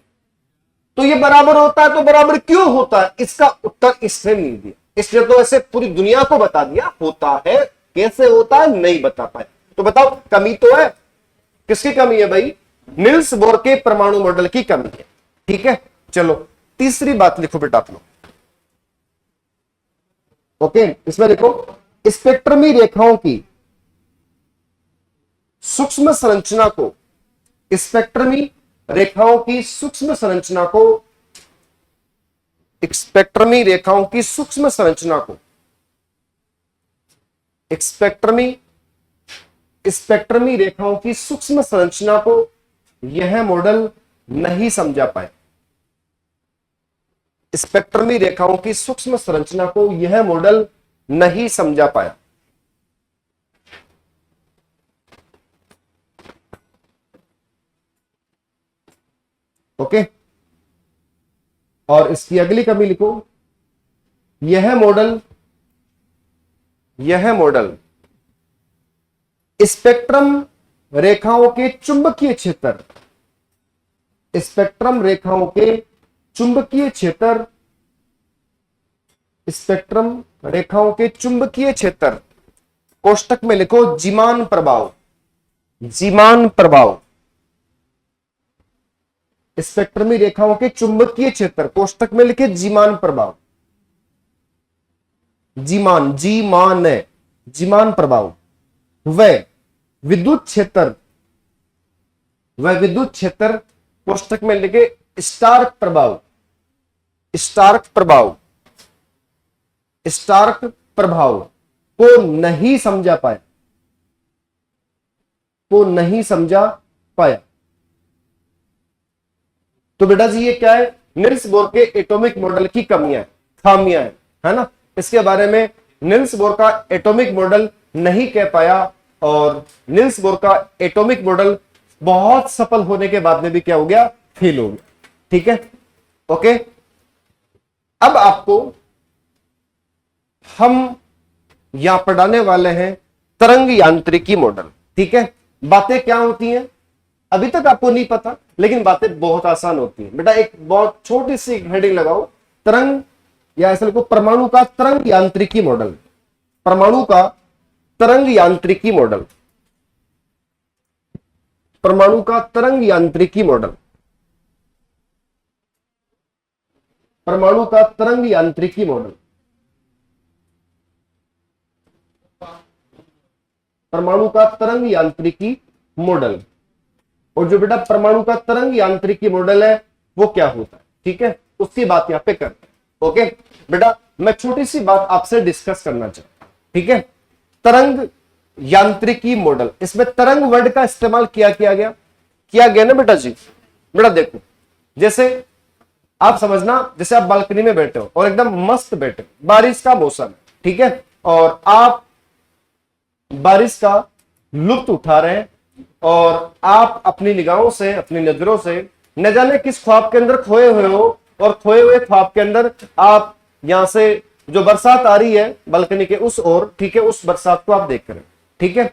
तो ये बराबर होता है, तो बराबर क्यों होता है, इसका उत्तर इसने नहीं दिया, इसलिए तो ऐसे पूरी दुनिया को बता दिया होता है, कैसे होता है नहीं बता पाए। तो बताओ कमी तो है, किसकी कमी है भाई, निल्स बोर के परमाणु मॉडल की कमी है, ठीक है। चलो तीसरी बात लिखो बेटा आप लोग, ओके इसमें लिखो स्पेक्ट्रमी रेखाओं की सूक्ष्म संरचना को, स्पेक्ट्रमी रेखाओं की सूक्ष्म संरचना को, स्पेक्ट्रमी रेखाओं की सूक्ष्म संरचना को, स्पेक्ट्रमी रेखाओं की सूक्ष्म संरचना को यह मॉडल नहीं समझा पाए। स्पेक्ट्रमी रेखाओं की सूक्ष्म संरचना को यह मॉडल नहीं समझा पाया। ओके, और इसकी अगली कमी लिखो, यह मॉडल स्पेक्ट्रम रेखाओं के चुंबकीय क्षेत्र, स्पेक्ट्रम रेखाओं के चुंबकीय क्षेत्र, स्पेक्ट्रम रेखाओं के चुंबकीय क्षेत्र, कोष्टक में लिखो जीमान प्रभाव, जीमान प्रभाव, स्पेक्ट्रमी रेखाओं के चुंबकीय क्षेत्र, कोष्टक में लिखे जीमान प्रभाव, जीमान, जीमान है, जीमान प्रभाव, वह विद्युत क्षेत्र, वह विद्युत क्षेत्र, कोष्टक में लिखे स्टार्क प्रभाव, स्टार्क प्रभाव, स्टार्क प्रभाव को नहीं समझा पाया, को नहीं समझा पाया। तो बेटा जी ये क्या है, निल्स बोर के एटॉमिक मॉडल की कमियां, खामियां है ना। इसके बारे में निल्स बोर का एटॉमिक मॉडल नहीं कह पाया, और निल्स बोर का एटॉमिक मॉडल बहुत सफल होने के बाद में भी क्या हो गया, फेल हो गया। ठीक है, ओके। अब आपको हम यहां पढ़ाने वाले हैं तरंग यांत्रिकी मॉडल। ठीक है, बातें क्या होती हैं अभी तक आपको नहीं पता, लेकिन बातें बहुत आसान होती हैं। बेटा एक बहुत छोटी सी हेडिंग लगाओ, तरंग, या ऐसे लिखो परमाणु का तरंग यांत्रिकी मॉडल, परमाणु का तरंग यांत्रिकी मॉडल, परमाणु का तरंग यांत्रिकी मॉडल, परमाणु का तरंग यांत्रिकी मॉडल, परमाणु का तरंग यांत्रिकी मॉडल। और जो बेटा परमाणु का तरंग यांत्रिकी मॉडल है वो क्या होता है, ठीक है, उसकी बात यहां पे करते हैं। ओके बेटा, मैं छोटी सी बात आपसे डिस्कस करना चाहता हूं। ठीक है, तरंग यांत्रिकी मॉडल, इसमें तरंग वर्ड का इस्तेमाल किया गया ना बेटा जी। बेटा देखो, जैसे आप समझना, जैसे आप बालकनी में बैठे हो और एकदम मस्त बैठे हो, बारिश का मौसम है, ठीक है, और आप बारिश का लुत्फ उठा रहे हैं, और आप अपनी निगाहों से, अपनी नजरों से न जाने किस ख्वाब के अंदर खोए हुए हो, और खोए हुए ख्वाब के अंदर आप यहां से जो बरसात आ रही है बालकनी के उस ओर, ठीक है, उस बरसात को आप देख रहे हैं। ठीक है,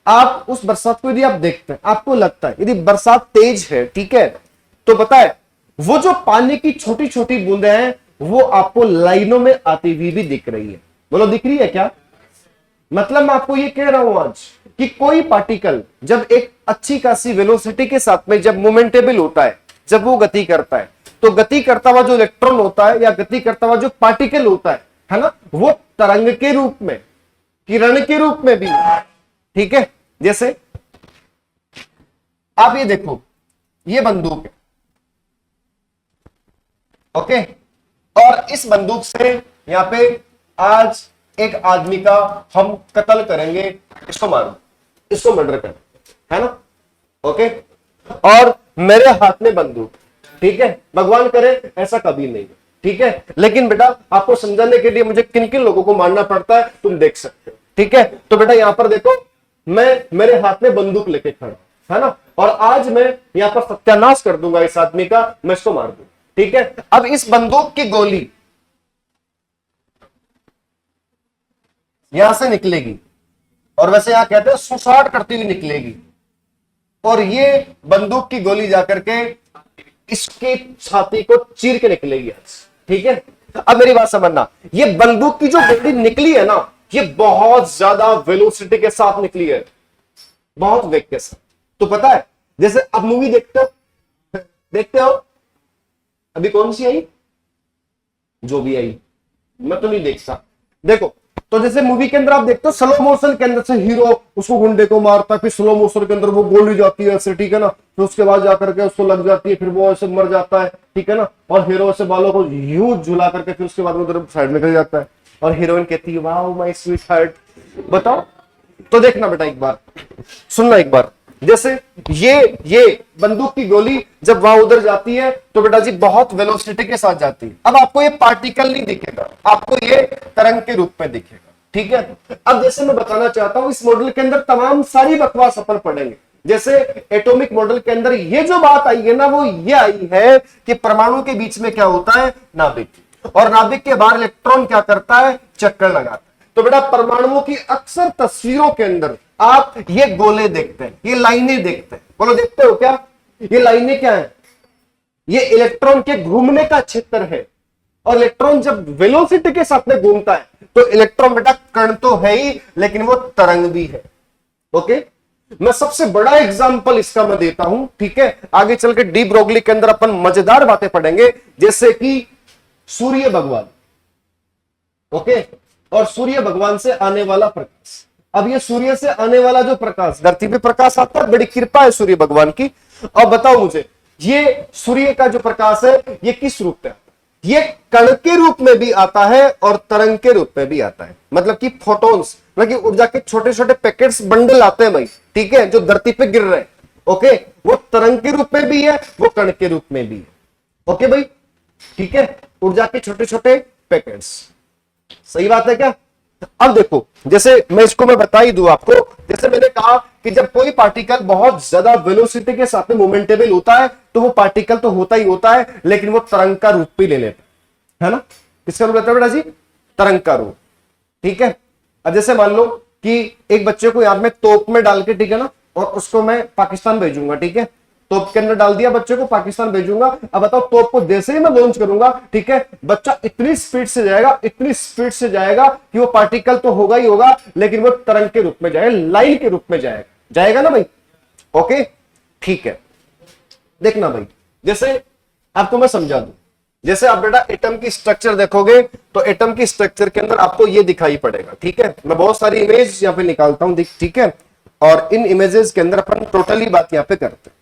आप उस बरसात को यदि आप देखते हैं, आपको लगता है यदि बरसात तेज है, ठीक है, तो पता है वो जो पानी की छोटी छोटी बूंदें हैं वो आपको लाइनों में आती हुई भी दिख रही है। बोलो दिख रही है क्या? मतलब मैं आपको ये कह रहा हूं आज कि कोई पार्टिकल जब एक अच्छी खासी वेलोसिटी के साथ में जब मोमेंटेबल होता है, जब वो गति करता है, तो गति करता हुआ जो इलेक्ट्रॉन होता है या गति करता हुआ जो पार्टिकल होता है ना, वो तरंग के रूप में, किरण के रूप में भी, ठीक है। जैसे आप ये देखो, ये बंदूक है, ओके, और इस बंदूक से यहां पे आज एक आदमी का हम कत्ल करेंगे, इसको मारो, इसको मर्डर करें, है ना, ओके, और मेरे हाथ में बंदूक, ठीक है, भगवान करे ऐसा कभी नहीं, ठीक है, लेकिन बेटा आपको समझाने के लिए मुझे किन किन लोगों को मारना पड़ता है तुम देख सकते हो। ठीक है, तो बेटा यहां पर देखो, मैं मेरे हाथ में बंदूक लेके खड़ा, है ना, और आज मैं यहां पर सत्यानाश कर दूंगा इस आदमी का, मैं इसको मार दूंगा। ठीक है, अब इस बंदूक की गोली यहां से निकलेगी, और वैसे यहां कहते हैं सुसाट करती हुई निकलेगी, और ये बंदूक की गोली जाकर के इसके छाती को चीर के निकलेगी। ठीक है, अब मेरी बात समझना, ये बंदूक की जो गोली निकली है ना, ये बहुत ज्यादा वेलोसिटी के साथ निकली है, बहुत वेग के साथ। तो पता है, जैसे अब मूवी देखते हो अभी कौन सी आई, जो भी आई, मैं तो नहीं देख सकता। देखो तो जैसे मूवी के अंदर आप देखते हो स्लो मोशन के अंदर से हीरो उसको गुंडे को मारता है, फिर स्लो मोशन के अंदर वो गोली जाती है ऐसे, ठीक है ना, फिर उसके बाद जाकर के उसको लग जाती है, फिर वो ऐसे मर जाता है, ठीक है ना, और हीरो ऐसे बालों को यूं झुला करके फिर उसके बाद उधर साइड में निकल जाता है और हीरोइन कहती है वाओ माय स्वीट हार्ट। बताओ, तो देखना बेटा एक बार, सुनना एक बार, जैसे ये बंदूक की गोली जब वहां उधर जाती है तो बेटा जी बहुत वेलोसिटी के साथ जाती है। अब आपको ये पार्टिकल नहीं दिखेगा, आपको ये तरंग के रूप में दिखेगा, ठीक है। अब जैसे मैं बताना चाहता हूं इस मॉडल के अंदर तमाम सारी बकवास अपन पढ़ेंगे। जैसे एटॉमिक मॉडल के अंदर ये जो बात आई है ना, वो ये आई है कि परमाणु के बीच में क्या होता है, नाभिक, और नाभिक के बाहर इलेक्ट्रॉन क्या करता है, चक्कर लगाता है। तो बेटा परमाणुओं की अक्सर तस्वीरों के अंदर आप ये गोले देखते हैं, ये लाइनें देखते हैं, बोलो देखते हो क्या, ये लाइनें क्या है, ये इलेक्ट्रॉन के घूमने का क्षेत्र है। और इलेक्ट्रॉन जब वेलोसिटी के साथ में घूमता है तो इलेक्ट्रॉन बेटा कण तो है ही, लेकिन वो तरंग भी है। ओके, मैं सबसे बड़ा एग्जांपल इसका मैं देता हूं, ठीक है। आगे चल के डी ब्रोगली के अंदर अपन मजेदार बातें पढ़ेंगे, जैसे कि सूर्य भगवान, ओके, और सूर्य भगवान से आने वाला प्रकाश। अब ये सूर्य से आने वाला जो प्रकाश, धरती पे प्रकाश आता है, बड़ी कृपा है सूर्य भगवान की। और बताओ मुझे, ये सूर्य का जो प्रकाश है ये किस रूप में आता है? ये कण के रूप में भी आता है और तरंग के रूप में भी आता है, मतलब कि फोटॉन्स, मतलब कि ऊर्जा के छोटे छोटे पैकेट्स, बंडल आते हैं भाई, ठीक है, जो धरती पे गिर रहे हैं। ओके, वो तरंग के रूप में भी है, वो कण के रूप में भी है। ओके भाई, ठीक है, ऊर्जा के छोटे छोटे पैकेट्स, सही बात है क्या। अब देखो, जैसे मैं बता ही दूं आपको, जैसे मैंने कहा कि जब कोई पार्टिकल बहुत ज्यादा वेलोसिटी के साथ में मोमेंटेबल होता है तो वो पार्टिकल तो होता ही होता है, लेकिन वो तरंग का रूप भी ले लेता है ना। किसका रूप लेता है बेटा जी, तरंग का रूप, ठीक है। अब जैसे मान लो कि एक बच्चे को याद में तोप में डाल के, ठीक है ना, और उसको मैं पाकिस्तान भेजूंगा, ठीक है, तोप के अंदर डाल दिया बच्चे को, पाकिस्तान भेजूंगा। अब बताओ, तोप को जैसे ही मैं लॉन्च करूंगा, ठीक है, बच्चा इतनी स्पीड से जाएगा, इतनी स्पीड से जाएगा कि वो पार्टिकल तो होगा ही होगा, लेकिन वो तरंग के रूप में जाएगा, लाइन के रूप में जाएगा, जाएगा ना भाई। ओके, ठीक है, देखना भाई, जैसे आपको मैं समझा दूं, जैसे आप बेटा एटम की स्ट्रक्चर देखोगे तो एटम की स्ट्रक्चर के अंदर आपको ये दिखाई पड़ेगा, ठीक है। मैं बहुत सारी इमेज यहां पे निकालता हूं, ठीक है, और इन इमेजेस के अंदर अपन टोटली बात यहां पे करते हैं,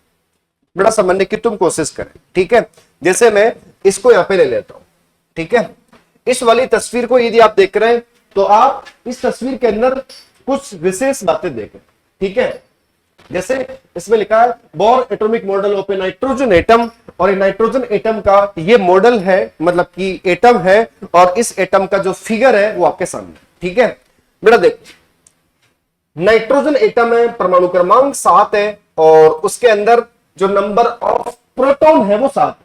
बड़ा समझने की तुम कोशिश करें, ठीक है। जैसे मैं इसको यहां पे ले लेता हूं, ठीक है, इस वाली तस्वीर को यदि आप देख रहे हैं तो आप इस तस्वीर के अंदर कुछ विशेष बातें देखें, ठीक है। जैसे इसमें लिखा है bore atomic model of A nitrogen atom, और नाइट्रोजन एटम का ये मॉडल है, मतलब कि एटम है, और इस एटम का जो फिगर है वो आपके सामने, ठीक है। बेटा देख, नाइट्रोजन एटम है, परमाणु क्रमांक 7 है, और उसके अंदर जो नंबर ऑफ प्रोटॉन है वो 7,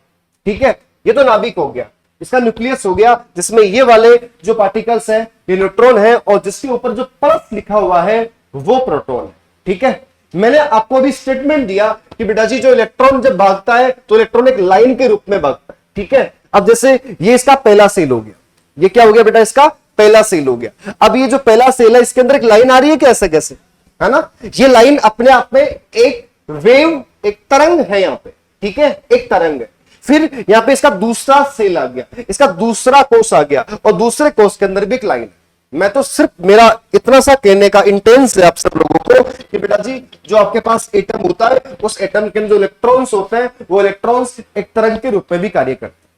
ठीक है। ये तो नाभिक हो गया, इसका न्यूक्लियस हो गया, जिसमें ये वाले जो पार्टिकल्स हैं ये न्यूट्रॉन है, और जिसके ऊपर जो प्लस लिखा हुआ है वो प्रोटॉन है, ठीक है। मैंने आपको अभी स्टेटमेंट दिया कि बेटा जी जो इलेक्ट्रॉन जब भागता है तो इलेक्ट्रॉन एक लाइन के रूप में भागता है, ठीक है। अब जैसे ये इसका पहला सेल हो गया, ये क्या हो गया बेटा, इसका पहला सेल हो गया। अब ये जो पहला सेल है इसके अंदर एक लाइन आ रही है, कैसे कैसे, है ना, ये लाइन अपने आप में एक वेव, एक तरंग है यहां पे, ठीक है, एक तरंग है। फिर यहां पे इसका दूसरा सेल आ गया, इसका दूसरा कोष आ गया, और दूसरे कोष के अंदर भी एक लाइन है। मैं तो सिर्फ, मेरा इतना सा कहने का इंटेंस है आप सब लोगों को कि बेटा जी जो आपके पास एटम होता है, उस एटम के अंदर जो इलेक्ट्रॉन्स होते हैं वो इलेक्ट्रॉन्स एक तरंग के रूप में भी कार्य करते हैं।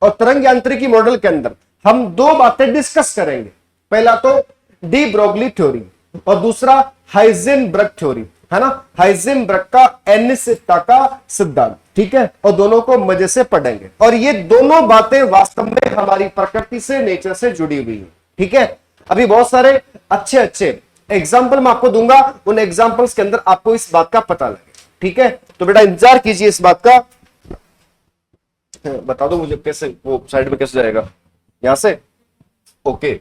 और तरंग यांत्रिकी मॉडल के अंदर हम दो बातें डिस्कस करेंगे, पहला तो डी ब्रोगली थ्योरी, और दूसरा हाइजेनबर्ग थ्योरी, है ना, हाइजेनबर्ग का अनिश्चितता का सिद्धांत, ठीक है। और दोनों को मजे से पढ़ेंगे, और ये दोनों बातें वास्तव में हमारी प्रकृति से, नेचर से जुड़ी हुई है, ठीक है। अभी बहुत सारे अच्छे अच्छे एग्जाम्पल मैं आपको दूंगा, उन एग्जाम्पल्स के अंदर आपको इस बात का पता लगे, ठीक है। तो बेटा इंतजार कीजिए इस बात का। बता दो मुझे कैसे, वो साइड में कैसे जाएगा, यहां से, ओके,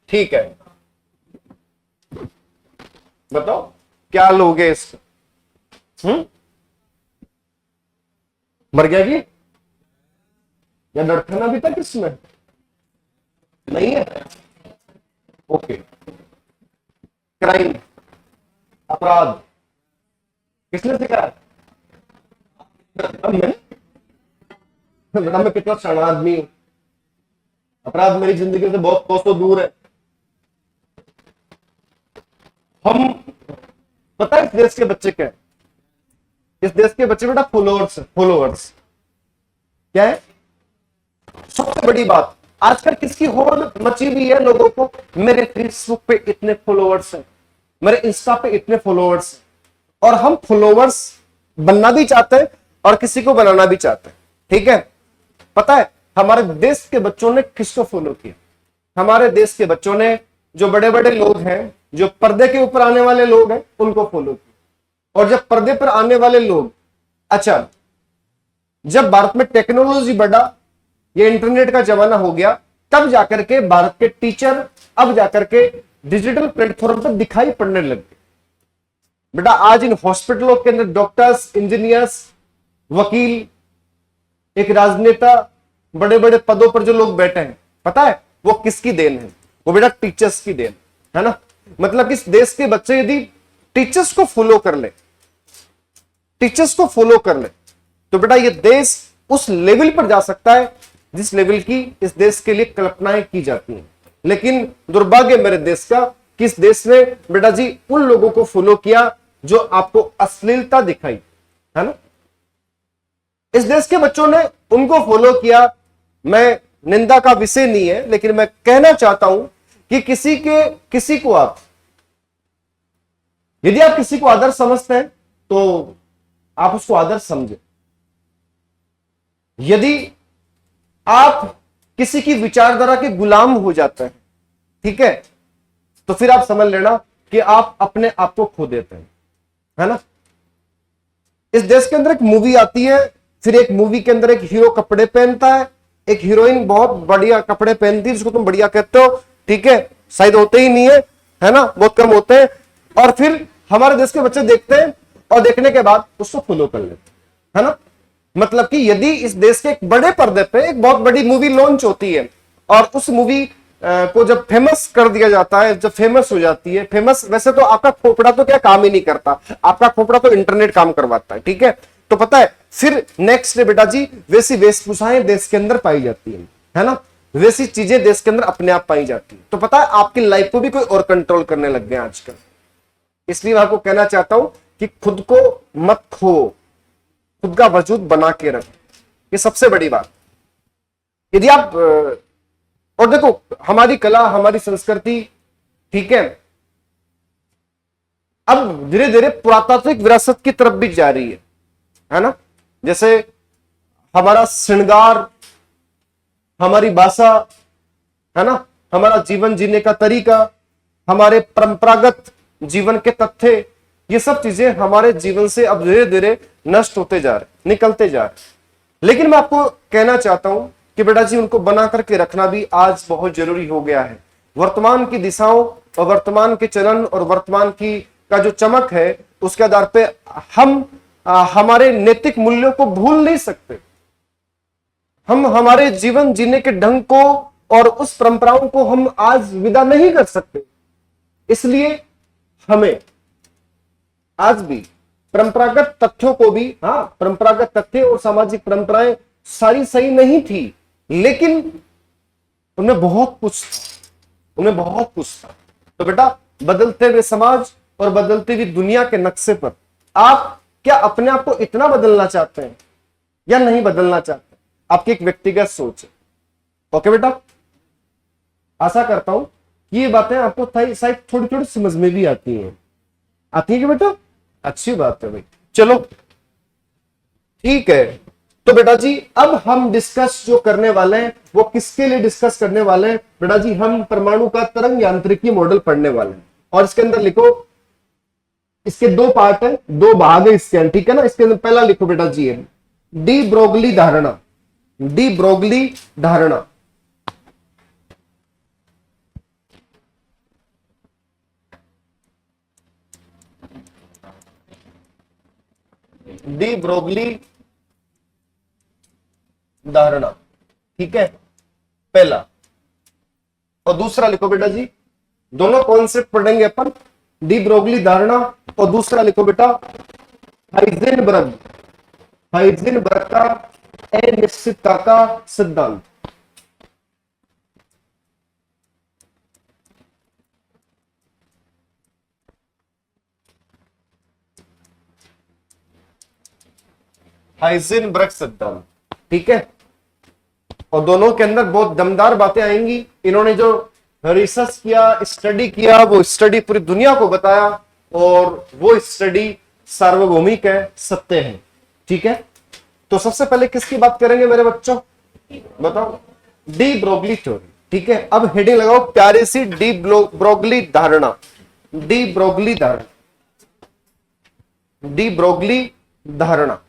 ठीक है। बताओ क्या लोगे इसका, मर गया कि या लड़खना भी था किसमें, नहीं है, ओके। क्राइम, अपराध, किसने सिखाया, अब मैं कितना शाना आदमी हूं, अपराध मेरी जिंदगी से बहुत कोसों दूर है। हम, पता है इस देश के बच्चे क्या है? इस देश के बच्चे बेटा फॉलोअर्स, फॉलोअर्स क्या है? सबसे बड़ी बात आजकल किसकी होड़ मची हुई है लोगों को, मेरे फेसबुक पे इतने फॉलोअर्स हैं, मेरे इंस्टा पे इतने फॉलोअर्स हैं। और हम फॉलोअर्स बनना भी चाहते हैं और किसी को बनाना भी चाहते हैं, ठीक है? पता है हमारे देश के बच्चों ने किसको फॉलो किया? हमारे देश के बच्चों ने जो बड़े बड़े लोग हैं, जो पर्दे के ऊपर आने वाले लोग हैं, उनको फॉलो किया। और जब पर्दे पर आने वाले लोग, अच्छा जब भारत में टेक्नोलॉजी बढ़ा, ये इंटरनेट का जमाना हो गया, तब जाकर के भारत के टीचर अब जाकर के डिजिटल प्लेटफॉर्म पर दिखाई पड़ने लग गए। बेटा आज इन हॉस्पिटलों के अंदर डॉक्टर्स, इंजीनियर्स, वकील, एक राजनेता, बड़े बड़े पदों पर जो लोग बैठे हैं, पता है वो किसकी देन है? वो बेटा टीचर्स की देन है ना। मतलब इस देश के बच्चे यदि टीचर्स को फॉलो कर ले, टीचर्स को फॉलो कर ले, तो बेटा ये देश उस लेवल पर जा सकता है जिस लेवल की इस देश के लिए कल्पनाएं की जाती हैं। लेकिन दुर्भाग्य मेरे देश का कि इस देश ने बेटा जी उन लोगों को फॉलो किया जो आपको अश्लीलता दिखाई, है ना। इस देश के बच्चों ने उनको फॉलो किया। मैं निंदा का विषय नहीं है, लेकिन मैं कहना चाहता हूं कि किसी को आप, यदि आप किसी को आदर्श समझते हैं तो आप उसको आदर्श समझे। यदि आप किसी की विचारधारा के गुलाम हो जाते हैं, ठीक है, तो फिर आप समझ लेना कि आप अपने आप को खो देते हैं, है ना। इस देश के अंदर एक मूवी आती है, फिर एक मूवी के अंदर एक हीरो कपड़े पहनता है, एक हीरोइन बहुत बढ़िया कपड़े पहनती है, जिसको तुम बढ़िया कहते हो, ठीक है, शायद होते ही नहीं है ना, बहुत कम होते हैं। और फिर हमारे देश के बच्चे देखते हैं और देखने के बाद उसको फॉलो कर लेते हैं, है ना। मतलब कि यदि इस देश के एक बड़े पर्दे पे एक बहुत बड़ी मूवी लॉन्च होती है और उस मूवी को जब फेमस कर दिया जाता है, जब फेमस हो जाती है, फेमस वैसे तो आपका खोपड़ा तो क्या काम ही नहीं करता, आपका खोपड़ा तो इंटरनेट काम करवाता है, ठीक है। तो पता है फिर नेक्स्ट डे बेटा जी वैसी वेशभूषाएं देश के अंदर पाई जाती है ना, वैसी चीजें देश के अंदर अपने आप पाई जाती है। तो पता है आपकी लाइफ को भी कोई और कंट्रोल करने लग गए आजकल। इसलिए मैं आपको कहना चाहता हूं कि खुद को मत खो, खुद का वजूद बना के रख, ये सबसे बड़ी बात। यदि आप और देखो हमारी कला, हमारी संस्कृति, ठीक है, अब धीरे धीरे पुरातात्विक विरासत की तरफ भी जा रही है ना। जैसे हमारा श्रृंगार, हमारी भाषा, है ना, हमारा जीवन जीने का तरीका, हमारे परंपरागत जीवन के तथ्य, ये सब चीजें हमारे जीवन से अब धीरे धीरे नष्ट होते जा रहे, निकलते जा रहे। लेकिन मैं आपको कहना चाहता हूं कि बेटा जी उनको बना करके रखना भी आज बहुत जरूरी हो गया है। वर्तमान की दिशाओं और वर्तमान के चलन और वर्तमान की का जो चमक है, उसके आधार पे हम हमारे नैतिक मूल्यों को भूल नहीं सकते। हम हमारे जीवन जीने के ढंग को और उस परंपराओं को हम आज विदा नहीं कर सकते। इसलिए हमें आज भी परंपरागत तथ्यों को भी, हाँ, परंपरागत तथ्य और सामाजिक परंपराएं सारी सही नहीं थी, लेकिन उनमें बहुत कुछ था, उनमें बहुत कुछ था। तो बेटा बदलते हुए समाज और बदलती हुई दुनिया के नक्शे पर आप क्या अपने आप को इतना बदलना चाहते हैं या नहीं बदलना चाहते? आपकी एक व्यक्तिगत सोच है। ओके बेटा, आशा करता हूं कि ये बातें आपको शायद थोड़ी थोड़ी समझ में भी आती हैं। आती है कि बेटा? अच्छी बात है भाई। चलो ठीक है, तो बेटा जी अब हम डिस्कस जो करने वाले हैं वो किसके लिए डिस्कस करने वाले हैं? बेटा जी हम परमाणु का तरंग यांत्रिकी मॉडल पढ़ने वाले हैं। और इसके अंदर लिखो, इसके दो पार्ट है, दो भाग है इसके अंदर, ठीक है ना। इसके अंदर पहला लिखो बेटा जी है डी ब्रोगली धारणा, डी ब्रोगली धारणा। डी ब्रोगली धारणा, ठीक है, पहला। और दूसरा लिखो बेटा जी, दोनों कॉन्सेप्ट पढ़ेंगे अपन, डी ब्रोगली धारणा और दूसरा लिखो बेटा हाइजेनबर्ग, हाइजेनबर्ग का अनिश्चितता का सिद्धांत। हाइजेनबर्ग सिद्धांत, ठीक है। और दोनों के अंदर बहुत दमदार बातें आएंगी। इन्होंने जो रिसर्च किया, स्टडी किया, वो स्टडी पूरी दुनिया को बताया, और वो स्टडी सार्वभौमिक है, सत्य है, ठीक है। तो सबसे पहले किसकी बात करेंगे मेरे बच्चों, बताओ, डी ब्रोगली थ्योरी, ठीक है। अब हेडिंग लगाओ प्यारी सी, डी ब्रोगली धारणा, डी ब्रोगली धारणा, डी ब्रोगली धारणा।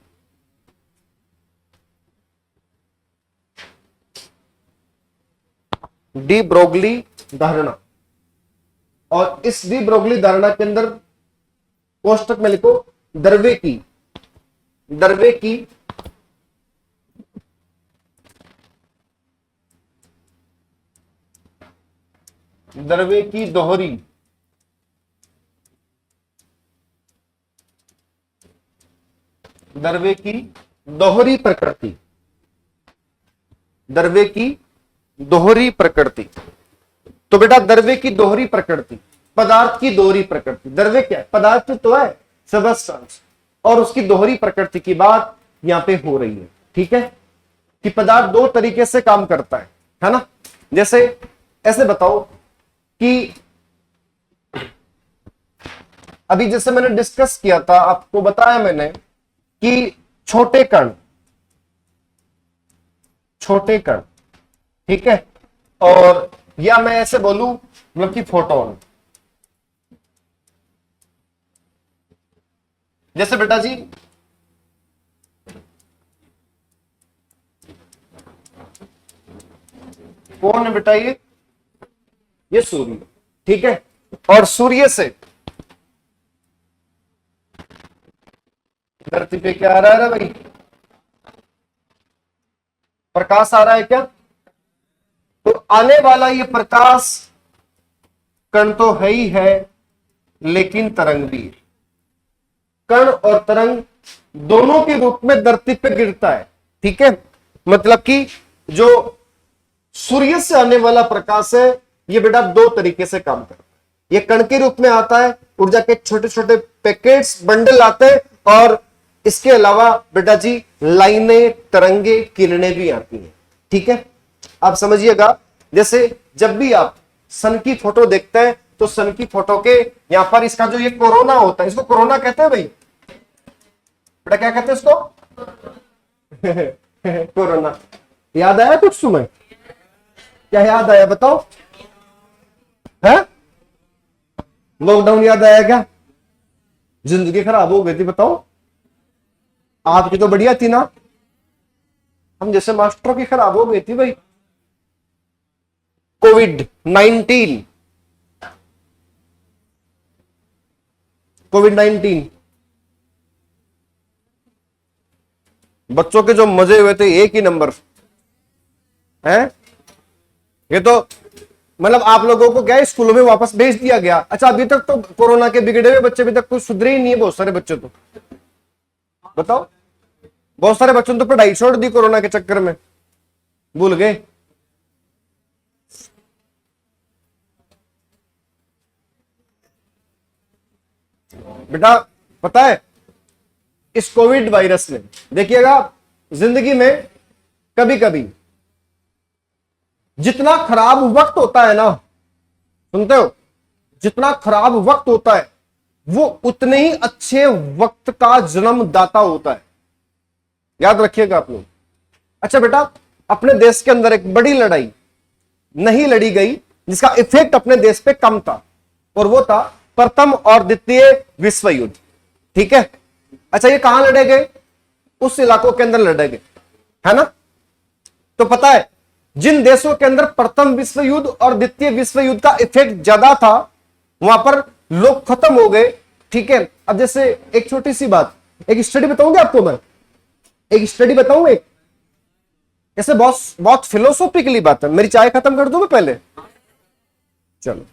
डी ब्रोगली धारणा, और इस डी ब्रोगली धारणा के अंदर कोष्टक में लिखो दर्वे की, दर्वे की दर्वे की दोहरी, दर्वे की दोहरी प्रकृति, दर्वे की दोहरी प्रकृति। तो बेटा दर्वे की दोहरी प्रकृति, पदार्थ की दोहरी प्रकृति, दर्वे क्या है, पदार्थ तो है सबस्टेंस, और उसकी दोहरी प्रकृति की बात यहां पे हो रही है, ठीक है। कि पदार्थ दो तरीके से काम करता है ना। जैसे ऐसे बताओ कि अभी जैसे मैंने डिस्कस किया था, आपको बताया मैंने कि छोटे कण, छोटे कण, ठीक है, और या मैं ऐसे बोलूं मतलब कि फोटोन। जैसे बेटा जी कौन है बेटा, ये सूर्य, ठीक है। और सूर्य से धरती पे क्या आ रहा है भाई, प्रकाश आ रहा है क्या। तो आने वाला ये प्रकाश कण तो है ही है, लेकिन तरंग भी, कण और तरंग दोनों के रूप में धरती पे गिरता है, ठीक है। मतलब कि जो सूर्य से आने वाला प्रकाश है, ये बेटा दो तरीके से काम करता है। ये कण के रूप में आता है, ऊर्जा के छोटे छोटे पैकेट्स, बंडल आते हैं, और इसके अलावा बेटा जी लाइनें, तरंगे, किरणें भी आती हैं, ठीक है। आप समझिएगा, जैसे जब भी आप सन की फोटो देखते हैं, तो सन की फोटो के यहां पर इसका जो ये कोरोना होता है, इसको कोरोना कहते हैं भाई, बेटा क्या कहते हैं इसको कोरोना। याद आया कुछ तुम्हें, क्या याद आया बताओ, है लॉकडाउन याद आया क्या, जिंदगी खराब हो गई थी, बताओ। आपकी तो बढ़िया थी ना, हम जैसे मास्टरों की खराब हो गई थी भाई। कोविड-19, कोविड-19 बच्चों के जो मजे हुए थे एक ही नंबर है। ये तो मतलब आप लोगों को क्या है, स्कूलों में वापस भेज दिया गया। अच्छा अभी तक तो कोरोना के बिगड़े हुए बच्चे अभी तक कुछ सुधरे ही नहीं है, बहुत सारे बच्चे तो बताओ, बहुत सारे बच्चों ने तो पढ़ाई छोड़ दी कोरोना के चक्कर में, भूल गए। बेटा पता है इस कोविड वायरस ने, देखिएगा जिंदगी में कभी कभी जितना खराब वक्त होता है ना, सुनते हो, जितना खराब वक्त होता है वो उतने ही अच्छे वक्त का जन्मदाता होता है, याद रखिएगा आप लोग। अच्छा बेटा, अपने देश के अंदर एक बड़ी लड़ाई नहीं लड़ी गई जिसका इफेक्ट अपने देश पे कम था, और वो था प्रथम और द्वितीय विश्व युद्ध, ठीक है। अच्छा ये कहां लड़े गए, उस इलाकों के अंदर लड़े गए, है ना। तो पता है जिन देशों के अंदर प्रथम विश्व युद्ध और द्वितीय विश्व युद्ध का इफेक्ट ज्यादा था, वहां पर लोग खत्म हो गए, ठीक है। अब जैसे एक छोटी सी बात, एक स्टडी बताऊंगा आपको मैं, एक स्टडी बताऊंगा, एक ऐसे बहुत फिलोसॉफिकली बात है। मेरी चाय खत्म कर दूं मैं पहले, चलो।